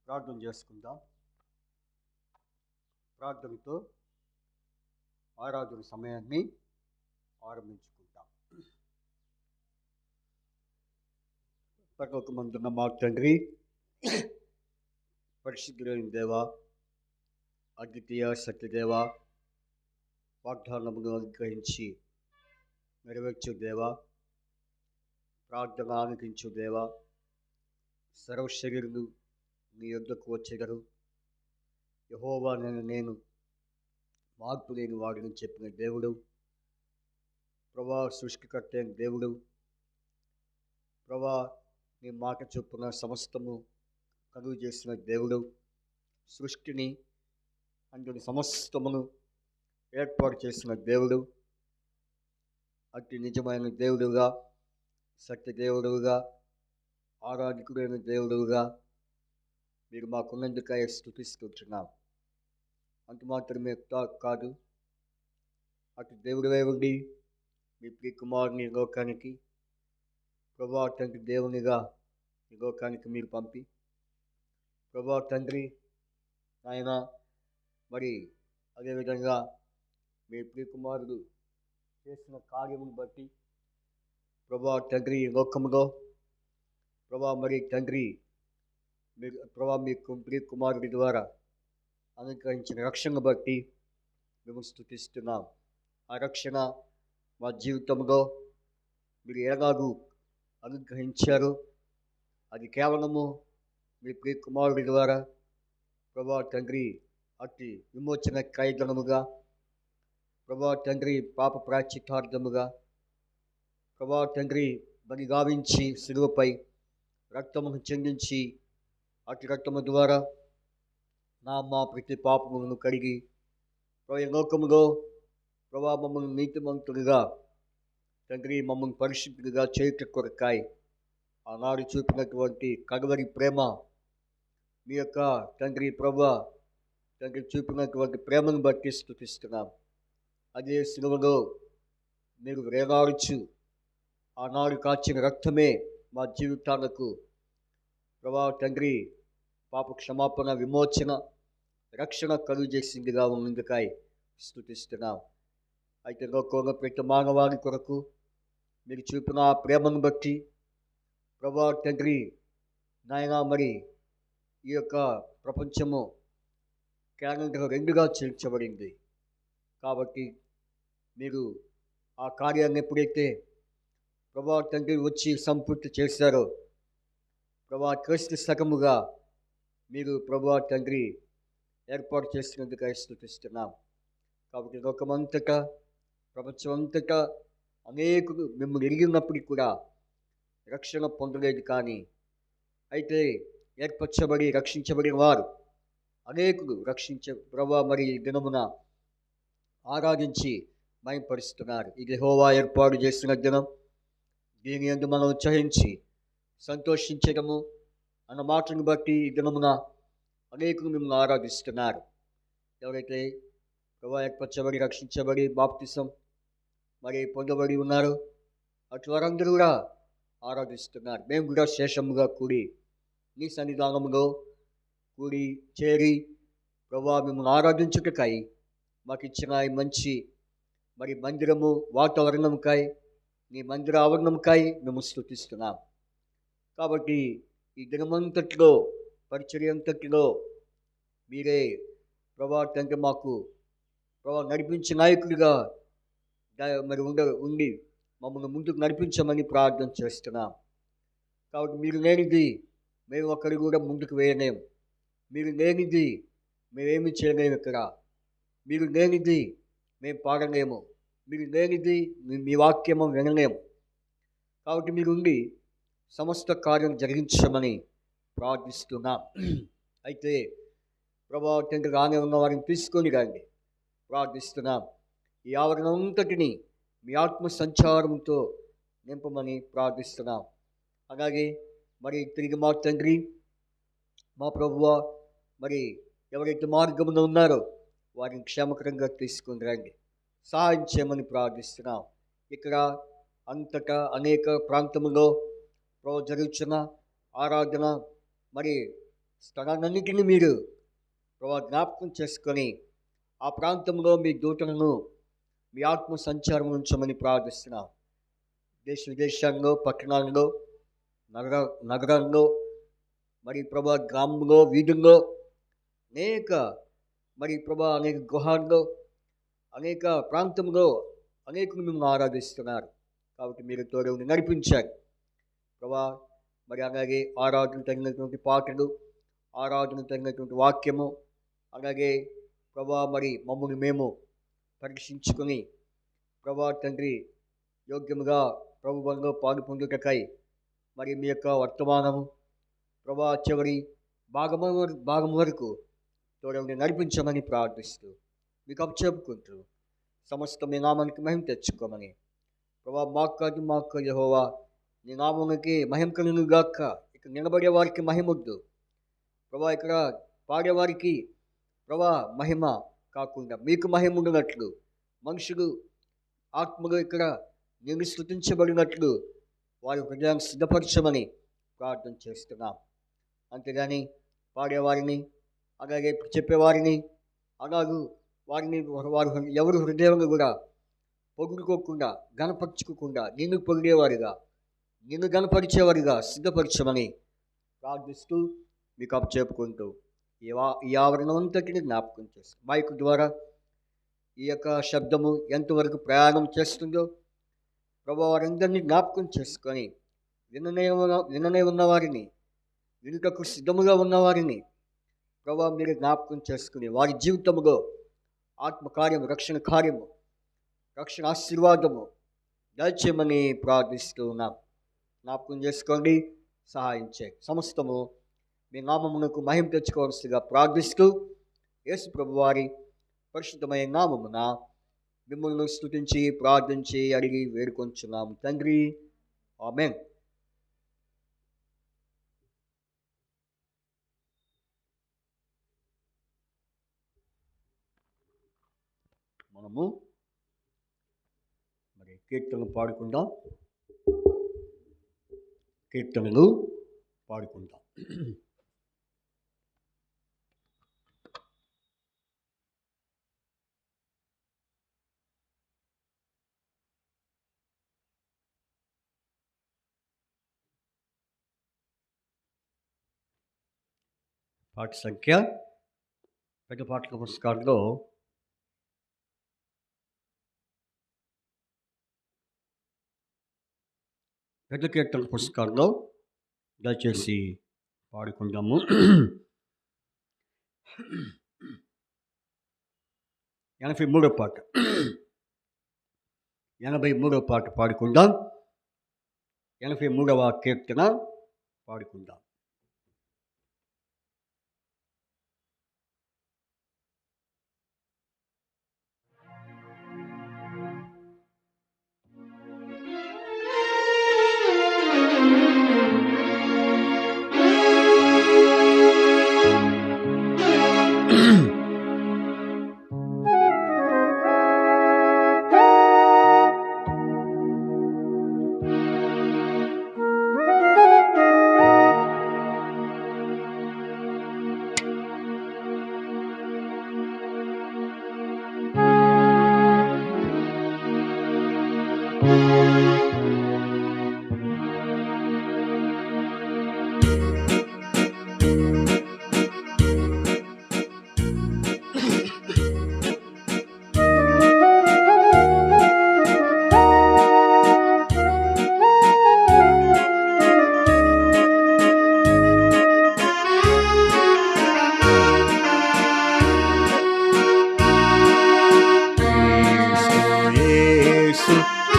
ప్రార్థన చేసుకుందాం. ప్రార్థనతో ఆరాధన సమయాన్ని ఆరంభించుకుంటాం. పరలోకమందున్న మా తండ్రి, పరిశుద్ధులైన దేవ, అద్వితీయ సత్యదేవ, వాగ్దానమును అనుగ్రహించి నెరవేర్చు దేవ, ప్రార్థన ఆలకించు దేవ, సర్వశరీరులు నీ యొద్దకు వచ్చెదరు. యెహోవా నేను మార్పు లేని వాడిని చెప్పిన దేవుడు, ప్రభా సృష్టికర్త అయిన దేవుడు, ప్రభా నీ మాట చొప్పున సమస్తము కలుగు చేసిన దేవుడు, సృష్టిని అందుని సమస్తమును ఏర్పాటు చేసిన దేవుడు, అతి నిజమైన దేవుడుగా, సత్యదేవుడుగా, ఆరాధికుడైన దేవుడుగా మీరు మాకున్నందుకై స్తుతిస్తున్నాం. అంత మాత్రమే కాదు, అటు దేవుడివై ఉండి మీ ప్రియ కుమారుని లోకానికి, ప్రభా తండ్రి దేవునిగా ఈ లోకానికి మీరు పంపి, ప్రభా తండ్రి ఆయన మరి అదేవిధంగా మీ ప్రియ కుమారుడు చేసిన కార్యమును బట్టి ప్రభా తండ్రి ఈ లోకములో ప్రభా మరి తండ్రి మీరు ప్రభా మీ ప్రియ కుమారుడి ద్వారా అనుగ్రహించిన రక్షణ బట్టి మేము స్తుతిస్తున్నాం. ఆ రక్షణ మా జీవితంలో మీరు ఎలాగూ అనుగ్రహించారు, అది కేవలము మీ ప్రియ కుమారుడి ద్వారా ప్రభా తండ్రి అతి విమోచన క్రయధనముగా, ప్రభా తండ్రి పాప ప్రాయశ్చిత్తార్థముగా, ప్రభా తండ్రి బలి గావించి సిలువపై రక్తమును చెందించి అటు రక్తము ద్వారా మా ప్రతి పాపములను కడిగి ప్రభు లోకములో ప్రభా మమ్మల్ని నీతిమంతులుగా తండ్రి మమ్మల్ని పరిశుద్ధులుగా చేయుట కొరకాయి ఆనాడు చూపినటువంటి కడవరి ప్రేమ, మీ యొక్క తండ్రి ప్రభా తండ్రి చూపినటువంటి ప్రేమను బట్టి స్తుతిస్తున్నాం. అదే సిలువలో మీరు వేలాడుచు ఆనాడు కాచిన రక్తమే మా జీవితాలకు ప్రభా తండ్రి పాప క్షమాపణ, విమోచన, రక్షణ కలుగు చేసిందిగా ఉన్నందుకై స్తుతిస్తున్నాం. అయితే లోకంలో ప్రతి మానవాళి కొరకు మీరు చూపిన ఆ ప్రేమను బట్టి ప్రభా తండ్రి నాయన మరి ఈ యొక్క ప్రపంచము క్యాలెండర్ 2గా చేర్చబడింది. కాబట్టి మీరు ఆ కార్యాన్ని ఎప్పుడైతే ప్రభా తండ్రి వచ్చి సంపూర్తి చేశారో, ప్రభా క్రీస్తు సగముగా మీరు ప్రభా తండ్రి ఏర్పాటు చేసినందుకు స్తుతిస్తున్నాం. కాబట్టి లోకమంతటా ప్రపంచమంతటా అనేకులు మిమ్మల్ని ఎరిగినప్పటికీ కూడా రక్షణ పొందలేదు. కానీ అయితే ఏర్పరచబడి రక్షించబడిన వారు అనేకులు ప్రభా మరి దినమున ఆరాధించి మహిమపరుస్తున్నారు. ఇది యెహోవా ఏర్పాటు చేసిన దినం, దీని యందు మనం ఉత్సహించి సంతోషించడము అన్న మాటను బట్టి ఈ దినమున అనేకులు మిమ్మల్ని ఆరాధిస్తున్నారు. ఎవరైతే ప్రభా ఏర్పరచబడి రక్షించబడి బాప్తిసం మరి పొందబడి ఉన్నారో అటు వారందరూ కూడా ఆరాధిస్తున్నారు. మేము కూడా శేషముగా కూడి నీ సన్నిధానంలో కూడి చేరి ప్రభా మిమ్మల్ని ఆరాధించుటకై మాకు ఇచ్చిన ఈ మంచి మరి మందిరము వాతావరణంకై, నీ మందిర ఆవరణంకై మేము స్తుతిస్తున్నాం. కాబట్టి ఈ దినమంతటిలో పరిచర్య అంతటిలో మీరే ప్రభా తండ్రి మాకు ప్రభా నడిపించే నాయకుడిగా మరి ఉండి మమ్మల్ని ముందుకు నడిపించమని ప్రార్థన చేస్తున్నాం. కాబట్టి మీరు లేనిది మేము ఒక్కడి కూడా ముందుకు వేయలేము. మీరు లేనిది మేమేమి చేయలేము. ఇక్కడ మీరు లేనిది మేము పాడలేము. మీరు లేనిది మీ వాక్యము వినలేము. కాబట్టి మీరు ఉండి సమస్త కార్యం జరిగించమని ప్రార్థిస్తున్నాం. అయితే ప్రభా తండ్రి రానే ఉన్న వారిని తీసుకొని రండి ప్రార్థిస్తున్నాం. ఈ ఆవరణ అంతటిని మీ ఆత్మ సంచారంతో నింపమని ప్రార్థిస్తున్నాం. అలాగే మరి తిరిగి మా తండ్రి మా ప్రభువా మరి ఎవరైతే మార్గంలో ఉన్నారో వారిని క్షేమకరంగా తీసుకొని రండి, సహాయం చేయమని ప్రార్థిస్తున్నాం. ఇక్కడ అంతటా అనేక ప్రాంతములో జరుగుతున్న ఆరాధన మరి స్థలాలన్నింటినీ మీరు ప్రభా జ్ఞాపకం చేసుకొని ఆ ప్రాంతంలో మీ దూతలను మీ ఆత్మ సంచారం ఉంచమని ప్రార్థిస్తున్నాం. దేశ విదేశాల్లో, పట్టణాల్లో, నగరాల్లో, మరి ప్రభా గ్రామంలో, వీధుల్లో, అనేక మరి ప్రభా అనేక గృహాల్లో, అనేక ప్రాంతంలో అనేకులు మిమ్మల్ని ఆరాధిస్తున్నారు. కాబట్టి మీరు తోడు నడిపించారు ప్రభా. మరి అలాగే ఆరాధన తగినటువంటి పాటలు, ఆరాధన తగినటువంటి వాక్యము, అలాగే ప్రభా మరి మమ్మల్ని మేము పరీక్షించుకొని ప్రభా తండ్రి యోగ్యముగా ప్రభుత్వంలో పాలు పొందుటకై మరి మీ యొక్క వర్తమానము ప్రభా చివరి భాగం వరకు తోడని నడిపించమని ప్రార్థిస్తూ మీకు అప్పచెప్పుకుంటూ సమస్త మీ నామానికి మహిమ తెచ్చుకోమని ప్రభా మాకు యెహోవా నీ నామానికి మహిమ కలుగును గాక. ఇక్కడ నిలబడే వారికి మహిమొద్దు ప్రభా, ఇక్కడ పాడేవారికి ప్రభా మహిమ కాకుండా మీకు మహిమ ఉండినట్లు, మనుషులు ఆత్మలు ఇక్కడ నేను స్తుతించబడినట్లు వారి హృదయాన్ని సిద్ధపరచమని ప్రార్థన చేస్తున్నాం. అంతేగాని పాడేవారిని అలాగే చెప్పేవారిని అలాగూ వారిని వారు ఎవరు హృదయంలో కూడా పొగుడుకోకుండా గణపరచుకోకుండా నిన్ను పొగిడేవారిగా, నిన్ను గణపరిచేవారిగా సిద్ధపరచమని ప్రార్థిస్తూ మీకు అప్పచెప్పుకుంటూ ఈ ఆవరణం అంతటిని జ్ఞాపకం చేస్తాం. మైక్ ద్వారా ఈ యొక్క శబ్దము ఎంతవరకు ప్రయాణం చేస్తుందో ప్రభు వారందరినీ జ్ఞాపకం చేసుకొని విననే ఉన్నవారిని, వినుటకు సిద్ధముగా ఉన్నవారిని ప్రభు మీరు జ్ఞాపకం చేసుకుని వారి జీవితంలో ఆత్మకార్యము, రక్షణ కార్యము, రక్షణ ఆశీర్వాదము దయచేయమని ప్రార్థిస్తూ ఉన్నాం. జ్ఞాపకం చేసుకోండి, సహాయం చేయండి. సమస్తము మీ నామమునకు మహిమ తెచ్చుకోవాల్సిగా ప్రార్థిస్తూ యేసు ప్రభు వారి పరిశుద్ధమైన నామమున మిమ్మల్ని స్తుతించి ప్రార్థించి అడిగి వేడుకొంచున్నాము తండ్రి, ఆమేన్. మనము మరి కీర్తనలు పాడుకుందాం. కీర్తనలు పాడుకుందాం. పాట సంఖ్య పెద్ద పాటల పుస్తకాల్లో 2వ కీర్తన పుస్తకాల్లో దయచేసి పాడుకుందాము. 83వ పాట 83వ పాట పాడుకుందాం. 83వ కీర్తన పాడుకుందాం.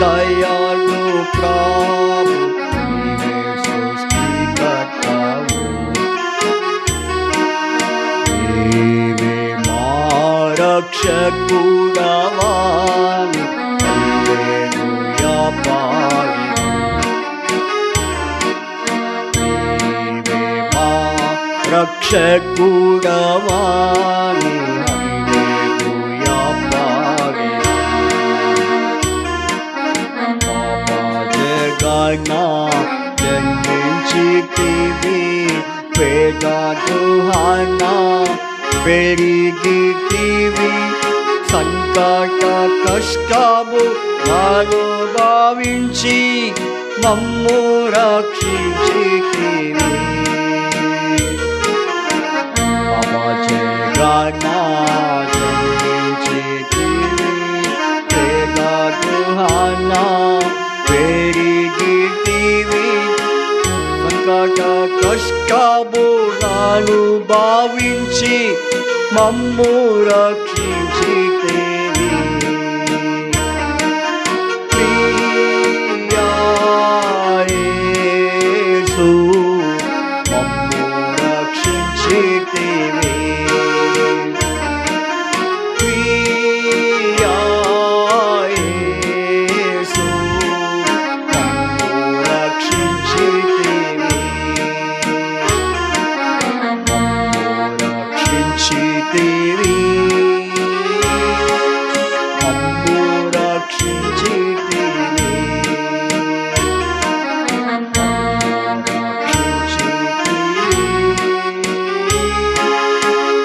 దయాళు ప్రభు నీవే సృష్టికర్తవు, నీవే మా రక్షకుడవని హల్లెలూయా పాడెదము. నీవే మా రక్షకుడవని హల్లెలూయా పాడెదము. జన్మించితివి వేదనకు హన్నా పెరిగితివి సంకట కష్టము అనుభవించి మమ్ము రక్షించితివి అవజేగనా జన్మించితివి వేదనకు హన్నా పెరిగితివి సంకట కష్టములను భావించి మమ్ము రక్షించితివి ప్రియా యేసు మమ్ము రక్షించితివి ప్రియా యేసు మమ్ము రక్షించితివి రక్షించితివి మమ్ము రక్షించితివి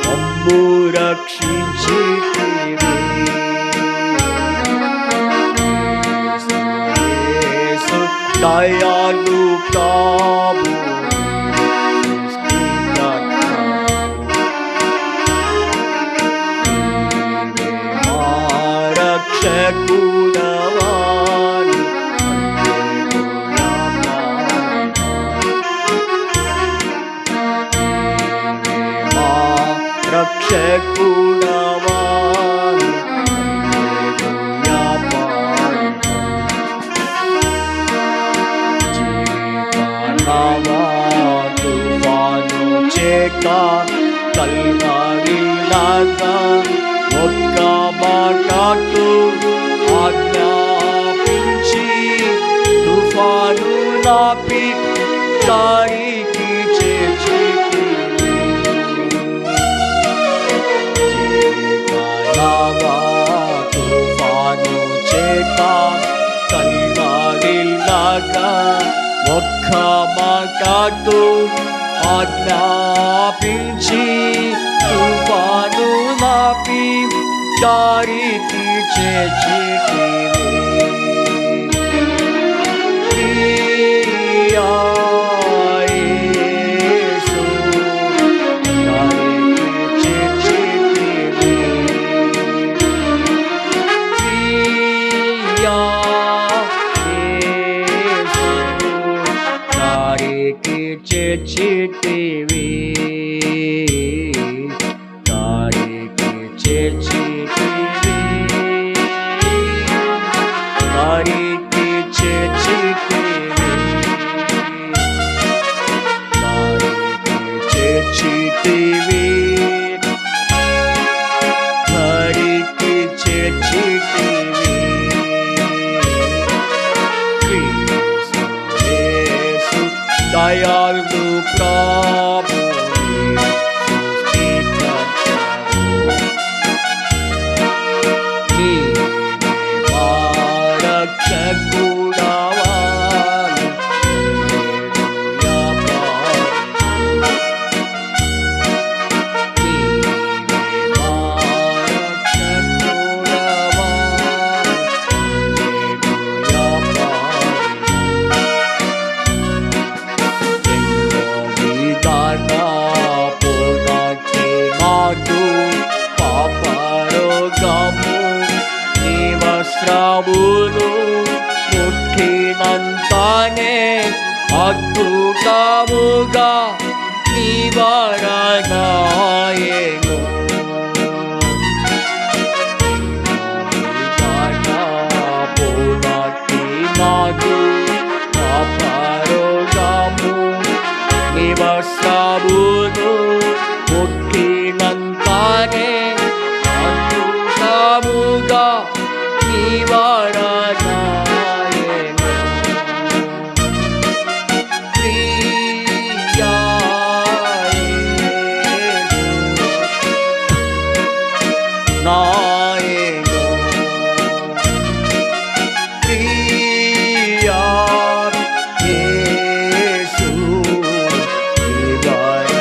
మమ్ము రక్షించితివి యేసు దయాళు ప్రభు రక్షకుడవాని మా రక్షకుడవాని జీవితానవా తుఫాను చేత కల్వరిలాగా ఒక్క మాటతో ఆజ్ఞాపించి తుఫాను నాపి దారికి చేర్చితివి జీవితానవా తుఫాను చేత కల్వరిలాగా ఒక్క మాటతో ఆజ్ఞాపించి తుఫాను నాపి దారికి చేర్చితివి ప్రియా యేసు దారికి చేర్చితివి ప్రియా యేసు దారికి చేర్చితివి దారికి చేర్చితివి దారికి చేర్చితివి దారికి చేర్చితివి దారికి చేర్చితివి యేసు దయాళు ప్రభు వస్త్రములు ముట్టినంతనే అద్భుతముగా నివారణాయెను నాకు అపరోగము వస్త్రములు ముట్టినంతనే అద్భుతముగా నివారణాయెను ప్రియా యేసు నాయెను ప్రియా యేసు నివారణాయెను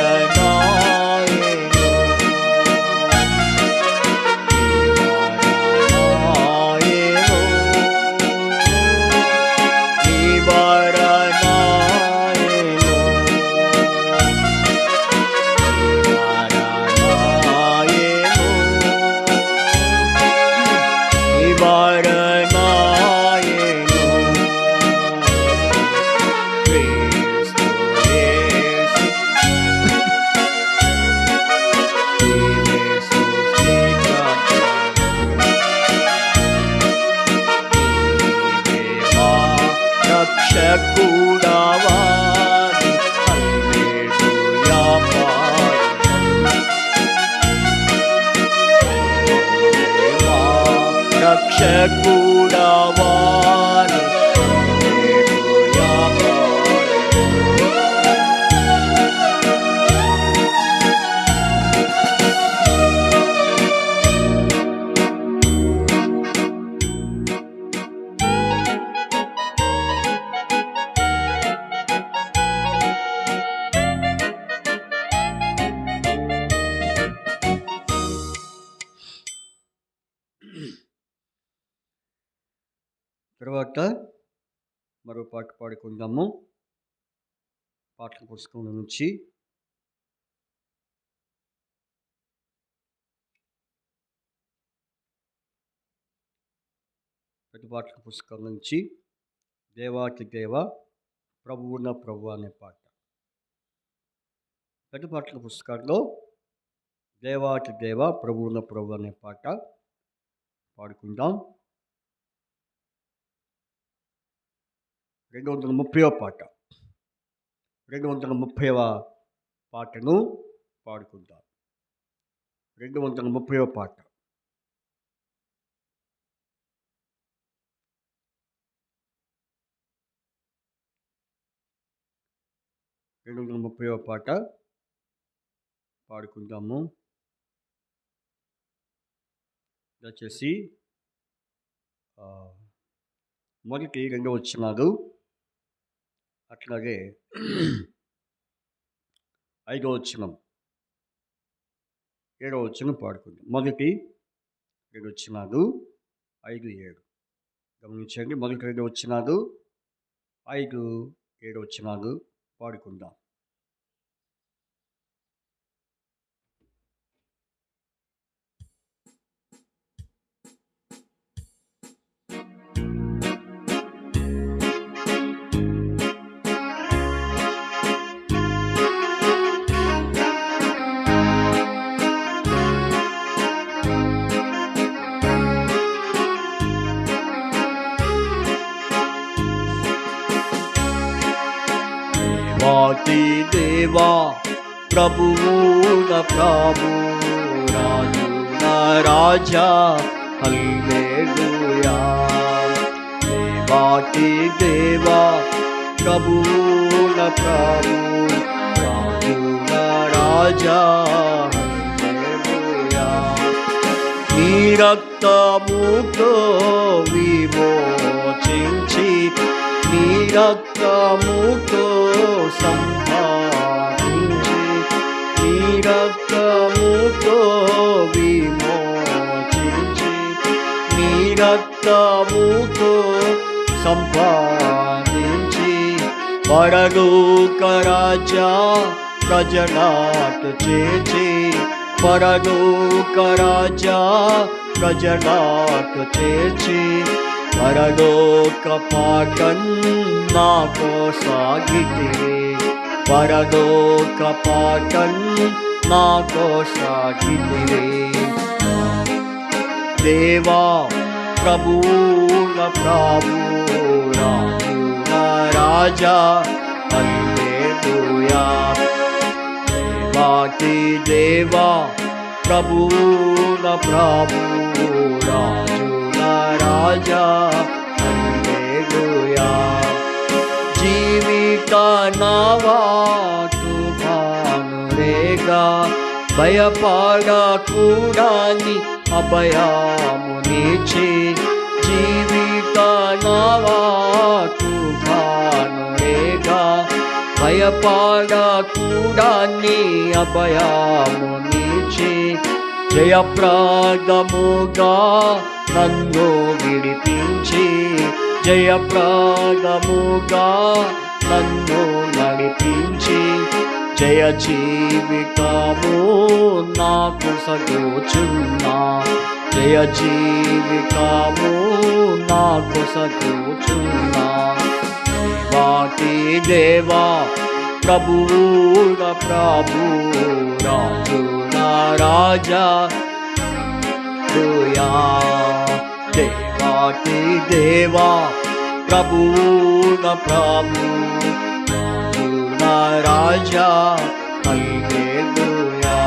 రక్షకుడవాని తర్వాత మరో పాట పాడుకుందాము. పాటల పుస్తకం నుంచి పెద్ద పాటల పుస్తకం నుంచి దేవాతి దేవ ప్రభువున ప్రభు అనే పాట. పెద్ద పాటల పుస్తకాల్లో దేవాతి దేవ ప్రభువున ప్రభు అనే పాట పాడుకుందాం. 230వ పాట, 230వ పాటను పాడుకుందాం. 230వ పాట. పాట పాడుకుందాము. దయచేసి మొదటి 2 వచనాలు, అట్లాగే 5వ వచనం, 7వ వచనం పాడుకుందాం. మొదటి 2 వచనాలు, 5, 7 గమనించండి. మొదటి 2 వచనాలు, 5, 7 వచనాలు పాడుకుందాం. దేవాతి దేవా ప్రభువున ప్రభు రాజున రాజా హల్లెలూయా. దేవాతి దేవా ప్రభువున ప్రభు రాజున రాజా హల్లెలూయా. నీ రక్తముతో విమోచించి, నీ రక్తముతో సంపాదించి, నీ రక్తముతో విమోచించి, నీ రక్తముతో సంపాదించి, పరలోక రాజా ప్రజనాటు చేర్చి, పరలోక రాజా ప్రజనాటు చేర్చి, పరలోక పాటన్నా కొసాగితివి, పరలోక పాటన్నా కొసాగితివి. దేవా ప్రభువున ప్రభు రాజున రాజా హల్లెలూయా. దేవాతి దేవా ప్రభువున ప్రభు రాజున రాజా హల్లెలూయా. జీవిత నావా తుఫాను రేగా, భయపడకూడని అభయమునిచ్చి, జీవిత నావా తుఫాను రేగా, భయపడకూడని అభయమునిచ్చి, జయప్రదముగా నన్ను విడిపించి, జయప్రదముగా నన్ను నడిపించి, జయ జీవితము నాకు సగోచున్నా, జయ జీవితము నాకు సగోచున్నా. దేవాతి దేవా ప్రభువున ప్రభు రాజున రాజా హల్లెలూయా. దేవాతి దేవా ప్రభువున ప్రభు రాజున రాజా హల్లెలూయా.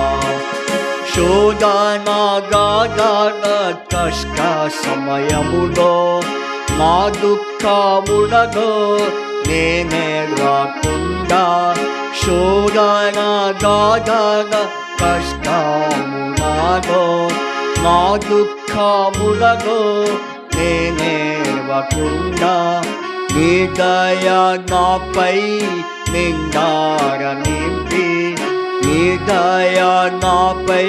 శోధన గాధన కష్ట సమయములో నా దుఃఖములలో నేనేడవకుండా శోధన గాధన కష్టములలో నా దుఃఖములలో నేనేడవకుండా నీ దయ నాపై నిండార నింపి నీ దయ నాపై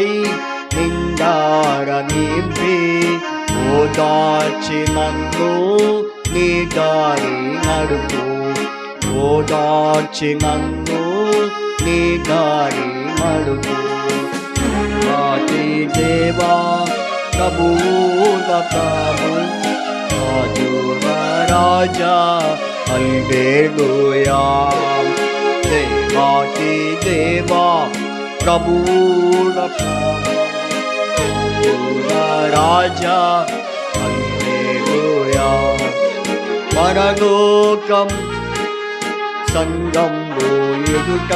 నిండార నింపి ఓదార్చి నన్ను నీ దారి నడుపు ఓదార్చి నన్ను నీ దారి నడుపు రాజీ దేవా ప్రభువుల ప్రభు రాజా హల్లెలూయా దేవాతి దేవా ప్రభువుల రాజా హల్లెలూయా పరలోకం సంగంలో ఎదుట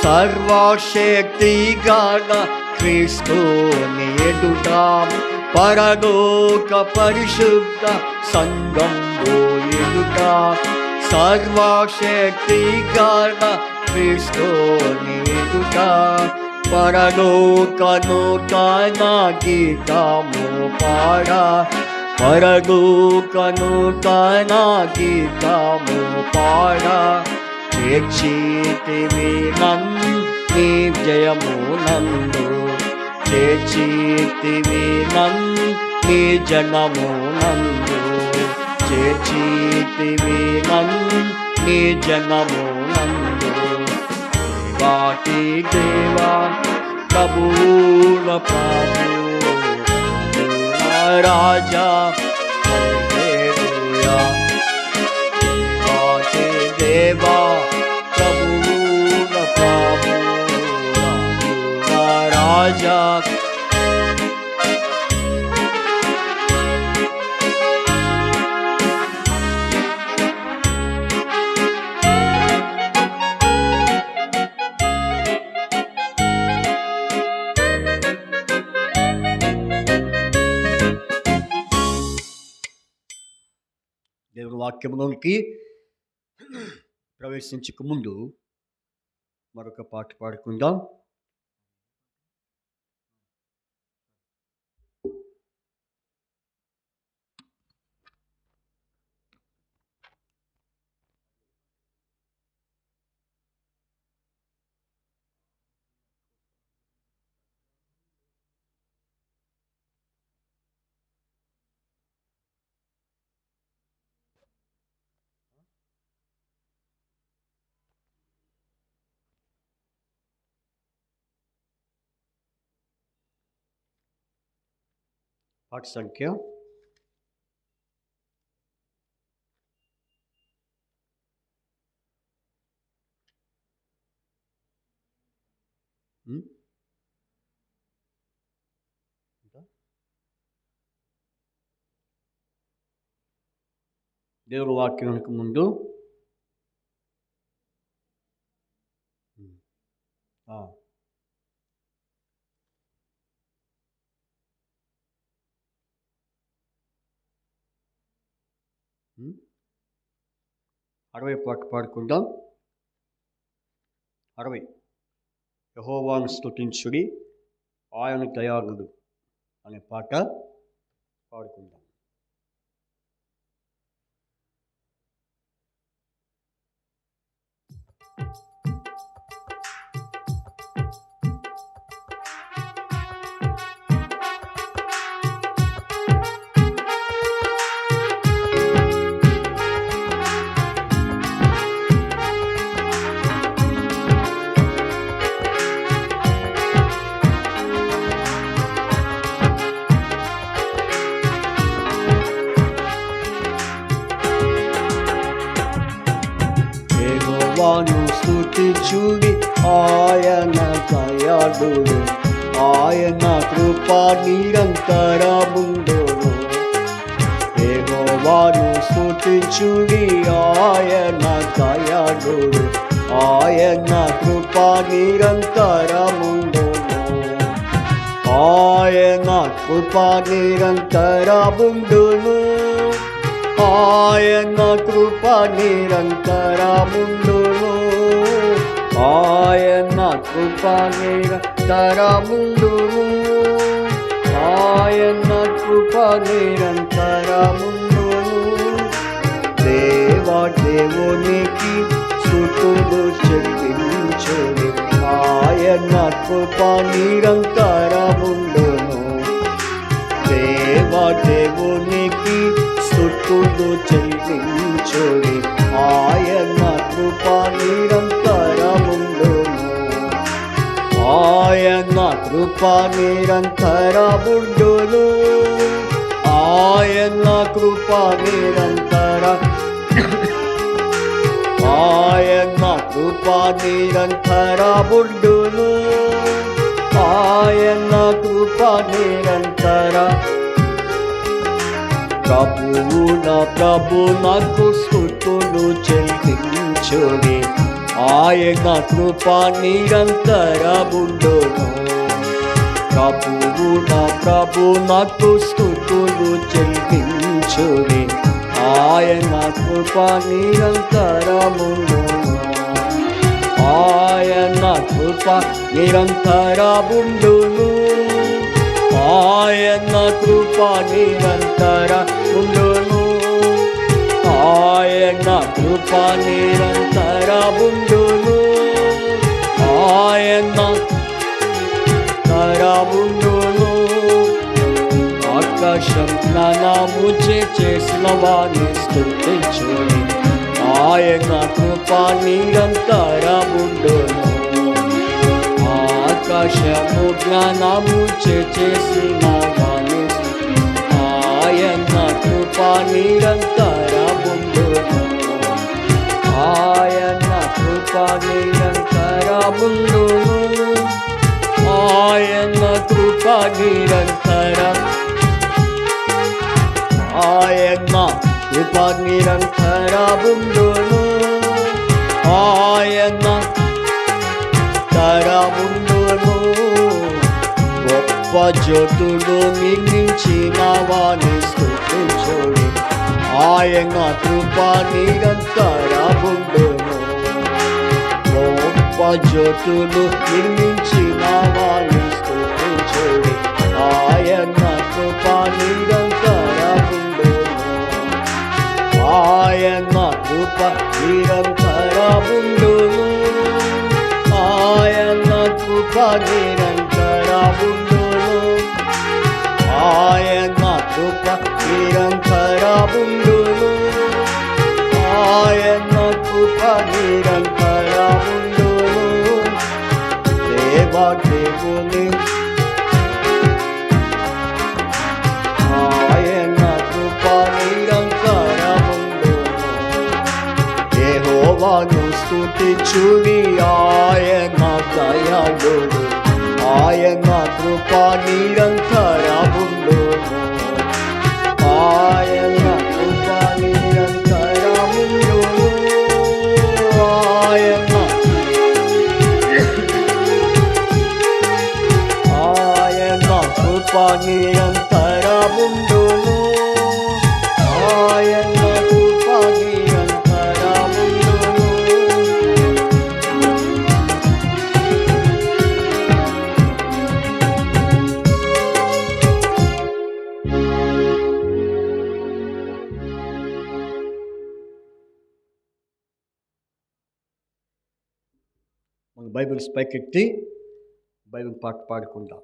సర్వశక్తి గల క్రీస్తుని ఎదుట పరలోక పరిశుద్ధ సంగంలో ఎదుట సర్వశక్తి గల క్రీస్తుని ఎదుట పరలోక నూతన గీతము పాడ పరలోక నూతన గీతము పాడ చేర్చితివి నన్ను నీ జయము నందు చేర్చితివి నన్ను నీ జనము నందు చేర్చితివి నన్ను నీ జనము నందు వాటి దేవా ప్రభువుల ప్రభు రాజా హల్లెలూయా వాటి దేవా ప్రభువుల ప్రభు రాజా దేవుని వాక్యంలోనికి ప్రవేశించక ముందు మరొక పాట పాడుకుందాం. పాట సంఖ్య 60. దేవుని వాక్యానికి ముందు అరవై పాట పాడుకుందాం. 60. యెహోవాను స్తుతించుడి, ఆయన దయాళుడు అనే పాట పాడుకుందాం. యెహోవాను స్తుతించుడి, ఆయన దయాళుడు, ఆయన కృప నిరంతరముండును. యెహోవాను స్తుతించుడి, ఆయన దయాళుడు, ఆయన కృప నిరంతరముండును. కృప నిరంతరముండును. ఆయన కృప నిరంతరముండును. ఆయన కృప నిరంతరముండును. ఆయన కృప నిరంతరముండును. దేవునికి స్తుతులు చెల్లించుడి. ఆయన కృప నిరంతరముండును. దేవునికి స్తుతులు చెల్లించుడి. ఆయన కృప నిరంతరముండును. ఆయన కృప నిరంతరముండును. ఆయన కృప ఆయన కృప నిరంతరముండును. ఆయన కృప నిరంతర. ప్రభువునకు స్తుతులు చెల్లించుడి. ఆయన కృప నిరంతరముండును. ప్రభువునకు స్తుతులు చెల్లించుడి. ఆయన కృప నిరంతరముండును. ఆయన కృప నిరంతరముండును. ఆయన కృప నిరంతరముండును. ఆయన కృప నిరంతరముండును. ఆయన నిరంతరముండును. ఆకాశం స్నానము చేసిన వారిని స్తుతించుడి. ఆయన కృప నిరంతరముండును. ఆకాశము జ్ఞానము చేసిన వారిని ఆయన కృప నిరంతరముండును. ఆయన కృప నిరంతరముండును. ఆయన కృప నిరంతరం. ఆయన కృప నిరంతరముండును. ఆయన తరముండును. గొప్ప జ్యోతులు నిర్మించిన వారిని స్తుతించుడి. ఆయన కృప నిరంతరముండును. గొప్ప జ్యోతులు నిర్మించిన వారిని స్తుతించుడి. ఆయన కృప నిరంతరముండును. ఆయన కృప నిరంతరముండును. ఆయన కృప నిరంతరముండును. ఆయన కృప నిరంతరముండును. ఆయన కృప నిరంతరముండును. దేవుని ఆయన కృప నిరంతరముండును. యెహోవాను స్తుతించుడి. ఆయన దయాళుడు. ఆయన కృప నిరంతరముండును. ఆయన కృప నిరంతరముండును. ఆయన కృప నిరంతరముండును. ఆయన కృప నిరంతరముండును. మన బైబిల్స్ పైకెత్తి బైబిల్ పాట పాడుకుందాం.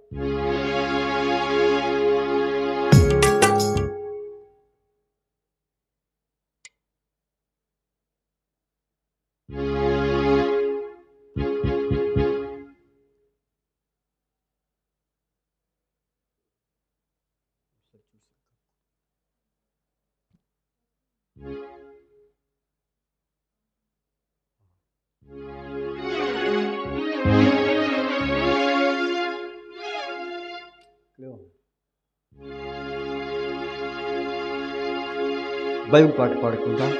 బైబిల్ పాట పాడుకుందాం.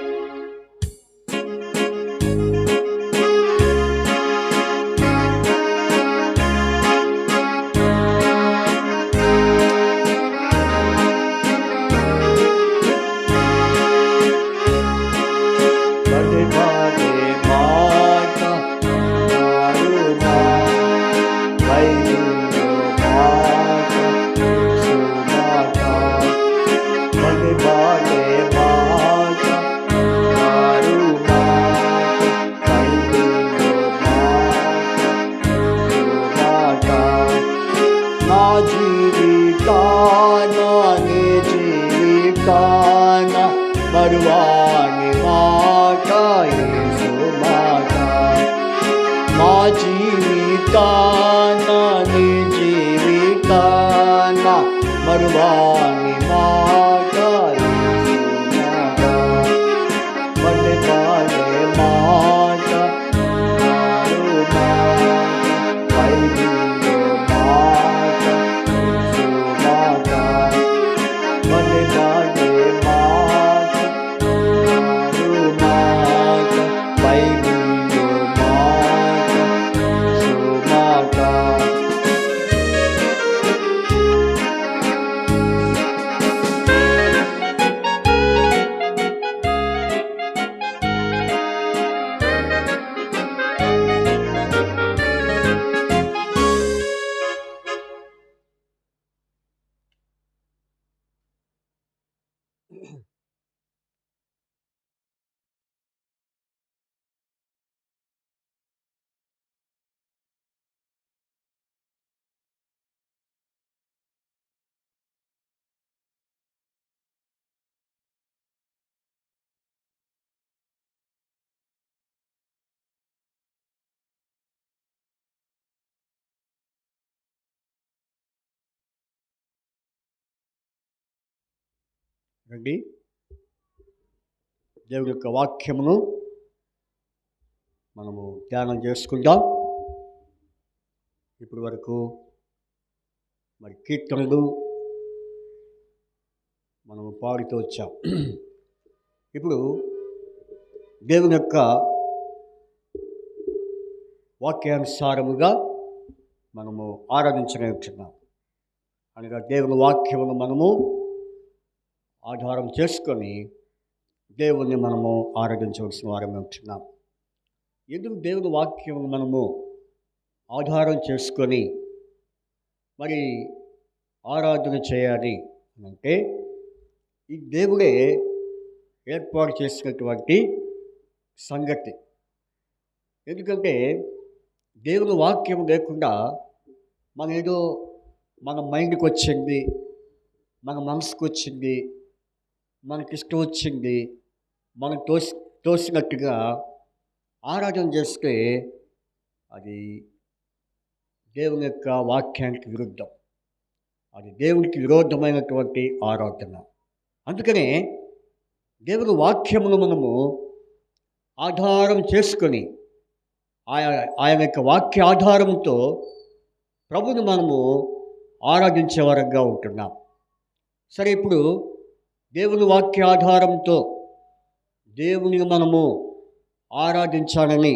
జీవితాన నీ జీవితాన మరువాని మాట యేసు మాట. మా జీవితాన నీ జీవితాన మరువాని మాట యేసు మాట. వల్లే పాలే మాట మారు మాట బైబిల్లో మాట యేసు మాట. వల్లే పాలే మాట మారు మాట బైబిల్లో మాట యేసు మాట. రండి, దేవుని యొక్క వాక్యమును మనము ధ్యానం చేసుకుందాం. ఇప్పటి వరకు మరి కీర్తనలు మనము పాడుతూ వచ్చాం. ఇప్పుడు దేవుని యొక్క వాక్యానుసారముగా మనము ఆరాధించగలుగుతున్నాం. అనగా దేవుని వాక్యమును మనము ఆధారం చేసుకొని దేవుణ్ణి మనము ఆరాధించవలసిన వారమే ఉంటున్నాం. ఎందుకు దేవుని వాక్యమును మనము ఆధారం చేసుకొని మరి ఆరాధన చేయాలి అంటే, ఈ దేవుడే ఏర్పాటు చేసినటువంటి సంగతి. ఎందుకంటే దేవుని వాక్యం లేకుండా మనం ఏదో మన మైండ్కి వచ్చింది, మన మనసుకు వచ్చింది, మనకి ఇష్టం వచ్చింది, మనకు తోసినట్టుగా ఆరాధన చేస్తే అది దేవుని యొక్క వాక్యానికి విరుద్ధం. అది దేవునికి విరోధమైనటువంటి ఆరాధన. అందుకనే దేవుని వాక్యమును మనము ఆధారం చేసుకొని ఆయన యొక్క వాక్య ఆధారంతో ప్రభుని మనము ఆరాధించే వరంగా ఉంటున్నాం. సరే, ఇప్పుడు దేవుని వాక్య ఆధారంతో దేవుని మనము ఆరాధించాలని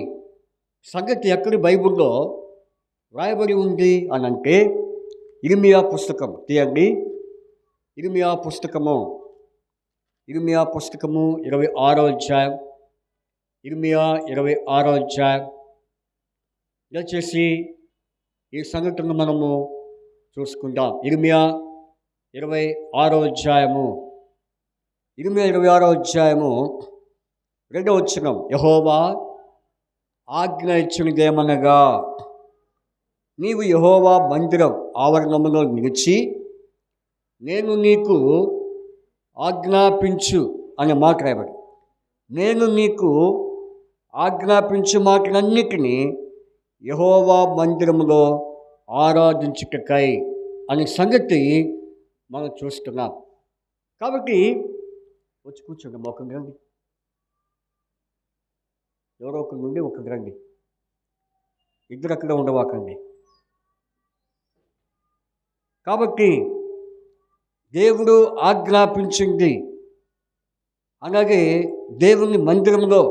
సంగతి ఎక్కడ బైబిల్లో రాయబడి ఉంది అని అంటే, ఇర్మియా పుస్తకం తీయండి. ఇర్మియా పుస్తకము 26వ అధ్యాయం. ఇర్మియా 26వ అధ్యాయం. దయచేసి ఈ సంఘటన మనము చూసుకుందాం. ఇర్మియా 26వ అధ్యాయము. ఇర్మియా 26వ అధ్యాయము 2వ వచనం. యెహోవా ఆజ్ఞ ఇచ్చినదేమనగా, నీవు యెహోవా మందిరం ఆవరణములో నిలిచి నేను నీకు ఆజ్ఞాపించు అనే మాట రాయబడి, నేను నీకు ఆజ్ఞాపించు మాటలన్నిటినీ యెహోవా మందిరములో ఆరాధించుటకై అనే సంగతి మనం చూస్తున్నాం. కాబట్టి వచ్చి కూర్చోండి, ఒకరు రండి, ఎవరో ఒకరి నుండి ఒకరు రండి, ఇద్దరు అక్కడ ఉండవాకండి. కాబట్టి దేవుడు ఆజ్ఞాపించింది, అలాగే దేవుని మందిరంలో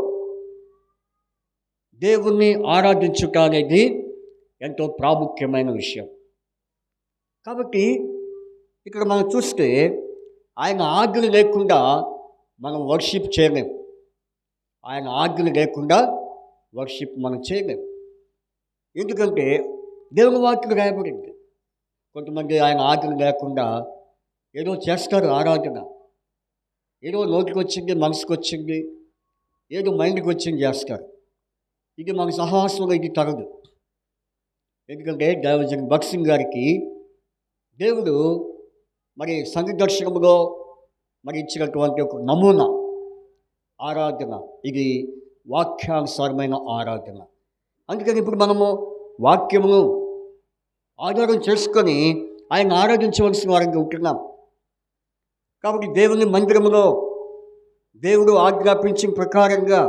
దేవుణ్ణి ఆరాధించుట అనేది ఎంతో ప్రాముఖ్యమైన విషయం. కాబట్టి ఇక్కడ మనం చూస్తే ఆయన ఆజ్ఞ లేకుండా మనం వర్షిప్ చేయలేము. ఆయన ఆజ్ఞ లేకుండా వర్షిప్ మనం చేయలేము. ఎందుకంటే దేవుని వాక్యం రాయబడింది. కొంతమంది ఆయన ఆజ్ఞ లేకుండా ఏదో చేస్తారు ఆరాధన, ఏదో నోటికి వచ్చింది, మనసుకు వచ్చింది, ఏదో మైండ్కి వచ్చింది చేస్తారు. ఇది మన సహాసంలో ఇది తగదు. ఎందుకంటే దైవజన్ భక్త్ సింగ్ గారికి దేవుడు మరి సంఘ దర్శనములో మరి ఇచ్చినటువంటి ఒక నమూనా ఆరాధన, ఇది వాక్యానుసారమైన ఆరాధన. అందుకని ఇప్పుడు మనము వాక్యమును ఆధారం చేసుకొని ఆయన ఆరాధించవలసిన వారంగా ఉంటున్నాం. కాబట్టి దేవుని మందిరములో దేవుడు ఆజ్ఞాపించిన ప్రకారంగా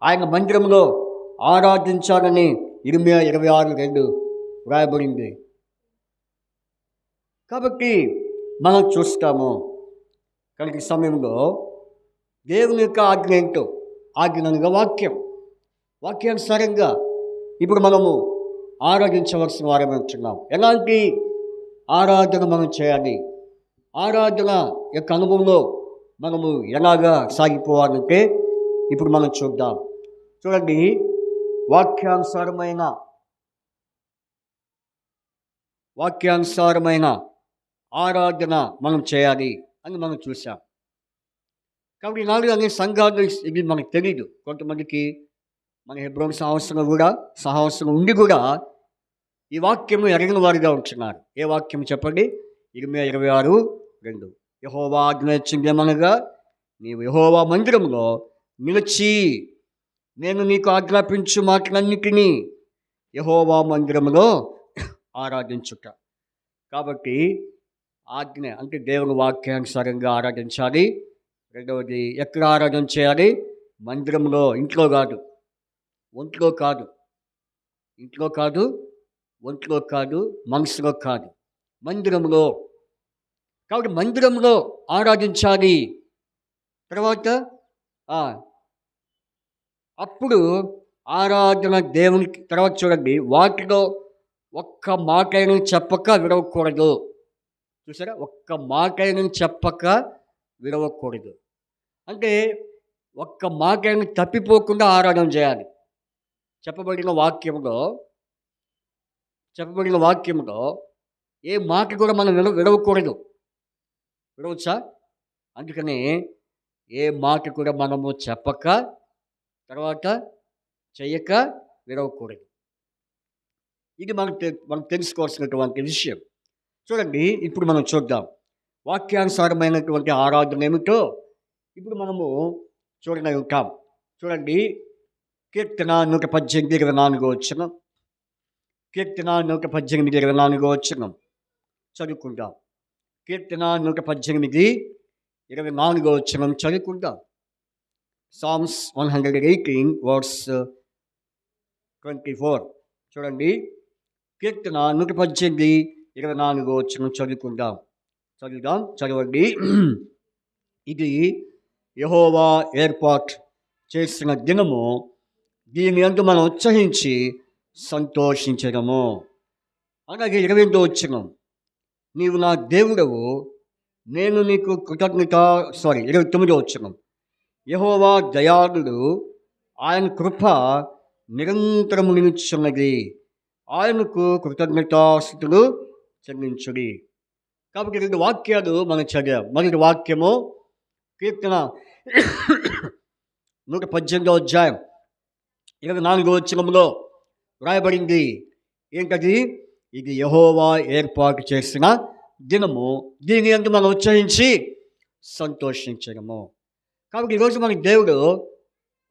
ఆయన మందిరంలో ఆరాధించాలని ఇర్మియా 26:2 వ్రాయబడింది. కాబట్టి మనం చూస్తాము కనుక ఈ సమయంలో దేవుని యొక్క ఆజ్ఞ ఏంటో, ఆజ్ఞనగా వాక్యానుసారంగా ఇప్పుడు మనము ఆరాధించవలసిన వారమే ఉంటున్నాం. ఎలాంటి ఆరాధన మనం చేయాలి, ఆరాధన యొక్క అనుభవంలో మనము ఎలాగా సాగిపోవాలంటే ఇప్పుడు మనం చూద్దాం. చూడండి, వాక్యానుసారమైన ఆరాధన మనం చేయాలి అని మనం చూసాం. కాబట్టి ఈనాడు అనే సంఘాలు ఇది మనకు తెలియదు. కొంతమందికి మన హెబ్రోన్ సహవాసంలో ఉండి కూడా ఈ వాక్యము ఎరగిన వారిగా ఉంటున్నారు. ఏ వాక్యం చెప్పండి? ఇర్మియా 26:2 యెహోవా ఆజ్ఞాపించిందేమనగా, నీవు యెహోవా మందిరంలో నిలిచి నేను నీకు ఆజ్ఞాపించు మాటలన్నిటినీ యెహోవా మందిరంలో ఆరాధించుట. కాబట్టి ఆజ్ఞ అంటే దేవుని వాక్యానుసారంగా ఆరాధించాలి. రెండవది, ఎక్కడ ఆరాధన చేయాలి? మందిరంలో. ఇంట్లో కాదు, ఒంట్లో కాదు, మనసులో కాదు, మందిరంలో. కాబట్టి మందిరంలో ఆరాధించాలి. తర్వాత అప్పుడు ఆరాధన దేవునికి. తర్వాత చూడండి, వాటిలో ఒక్క మాటైనా చెప్పక విడవకూడదు. చూసారా, ఒక్క మాటైనా చెప్పక విడవకూడదు అంటే ఒక్క మాటైనా తప్పిపోకుండా ఆరాధన చేయాలి. చెప్పబడిన వాక్యంలో ఏ మాట కూడా మనం విడవకూడదు. విడవచ్చా? అందుకని ఏ మాట కూడా మనము చెప్పక, తర్వాత చెయ్యక విడవకూడదు. ఇది మనం తెలుసుకోవాల్సినటువంటి విషయం. చూడండి, ఇప్పుడు మనం చూద్దాం వాక్యానుసారమైనటువంటి ఆరాధన ఏమిటో ఇప్పుడు మనము చూడగలుగుతాం. చూడండి, కీర్తన 118:24 కీర్తన 118:24 చదువుకుందాం. కీర్తన 118:24 చదువుకుందాం. Psalms 118:24 చూడండి, కీర్తన 118:24 చదవండి. ఇది యెహోవా ఏర్పాటు చేసిన దినము, దీని యందు మనం ఉత్సహించి సంతోషించడము. అలాగే 28వ నీవు నా దేవుడవు, నేను నీకు 29వ యెహోవా దయాళుడు, ఆయన కృప నిరంతరము నిలుచున్నది, ఆయనకు కృతజ్ఞతాస్తుతులు చెల్లించుడి. కాబట్టి 2 వాక్యాలు మనం చదివాం. మొదటి వాక్యము కీర్తన 118:24 వ్రాయబడింది. ఏంటది? ఇది యెహోవా ఏర్పాటు చేసిన దినము, దీని యందు మనం ఉత్సహించి సంతోషించడము. కాబట్టి ఈరోజు మనకి దేవుడు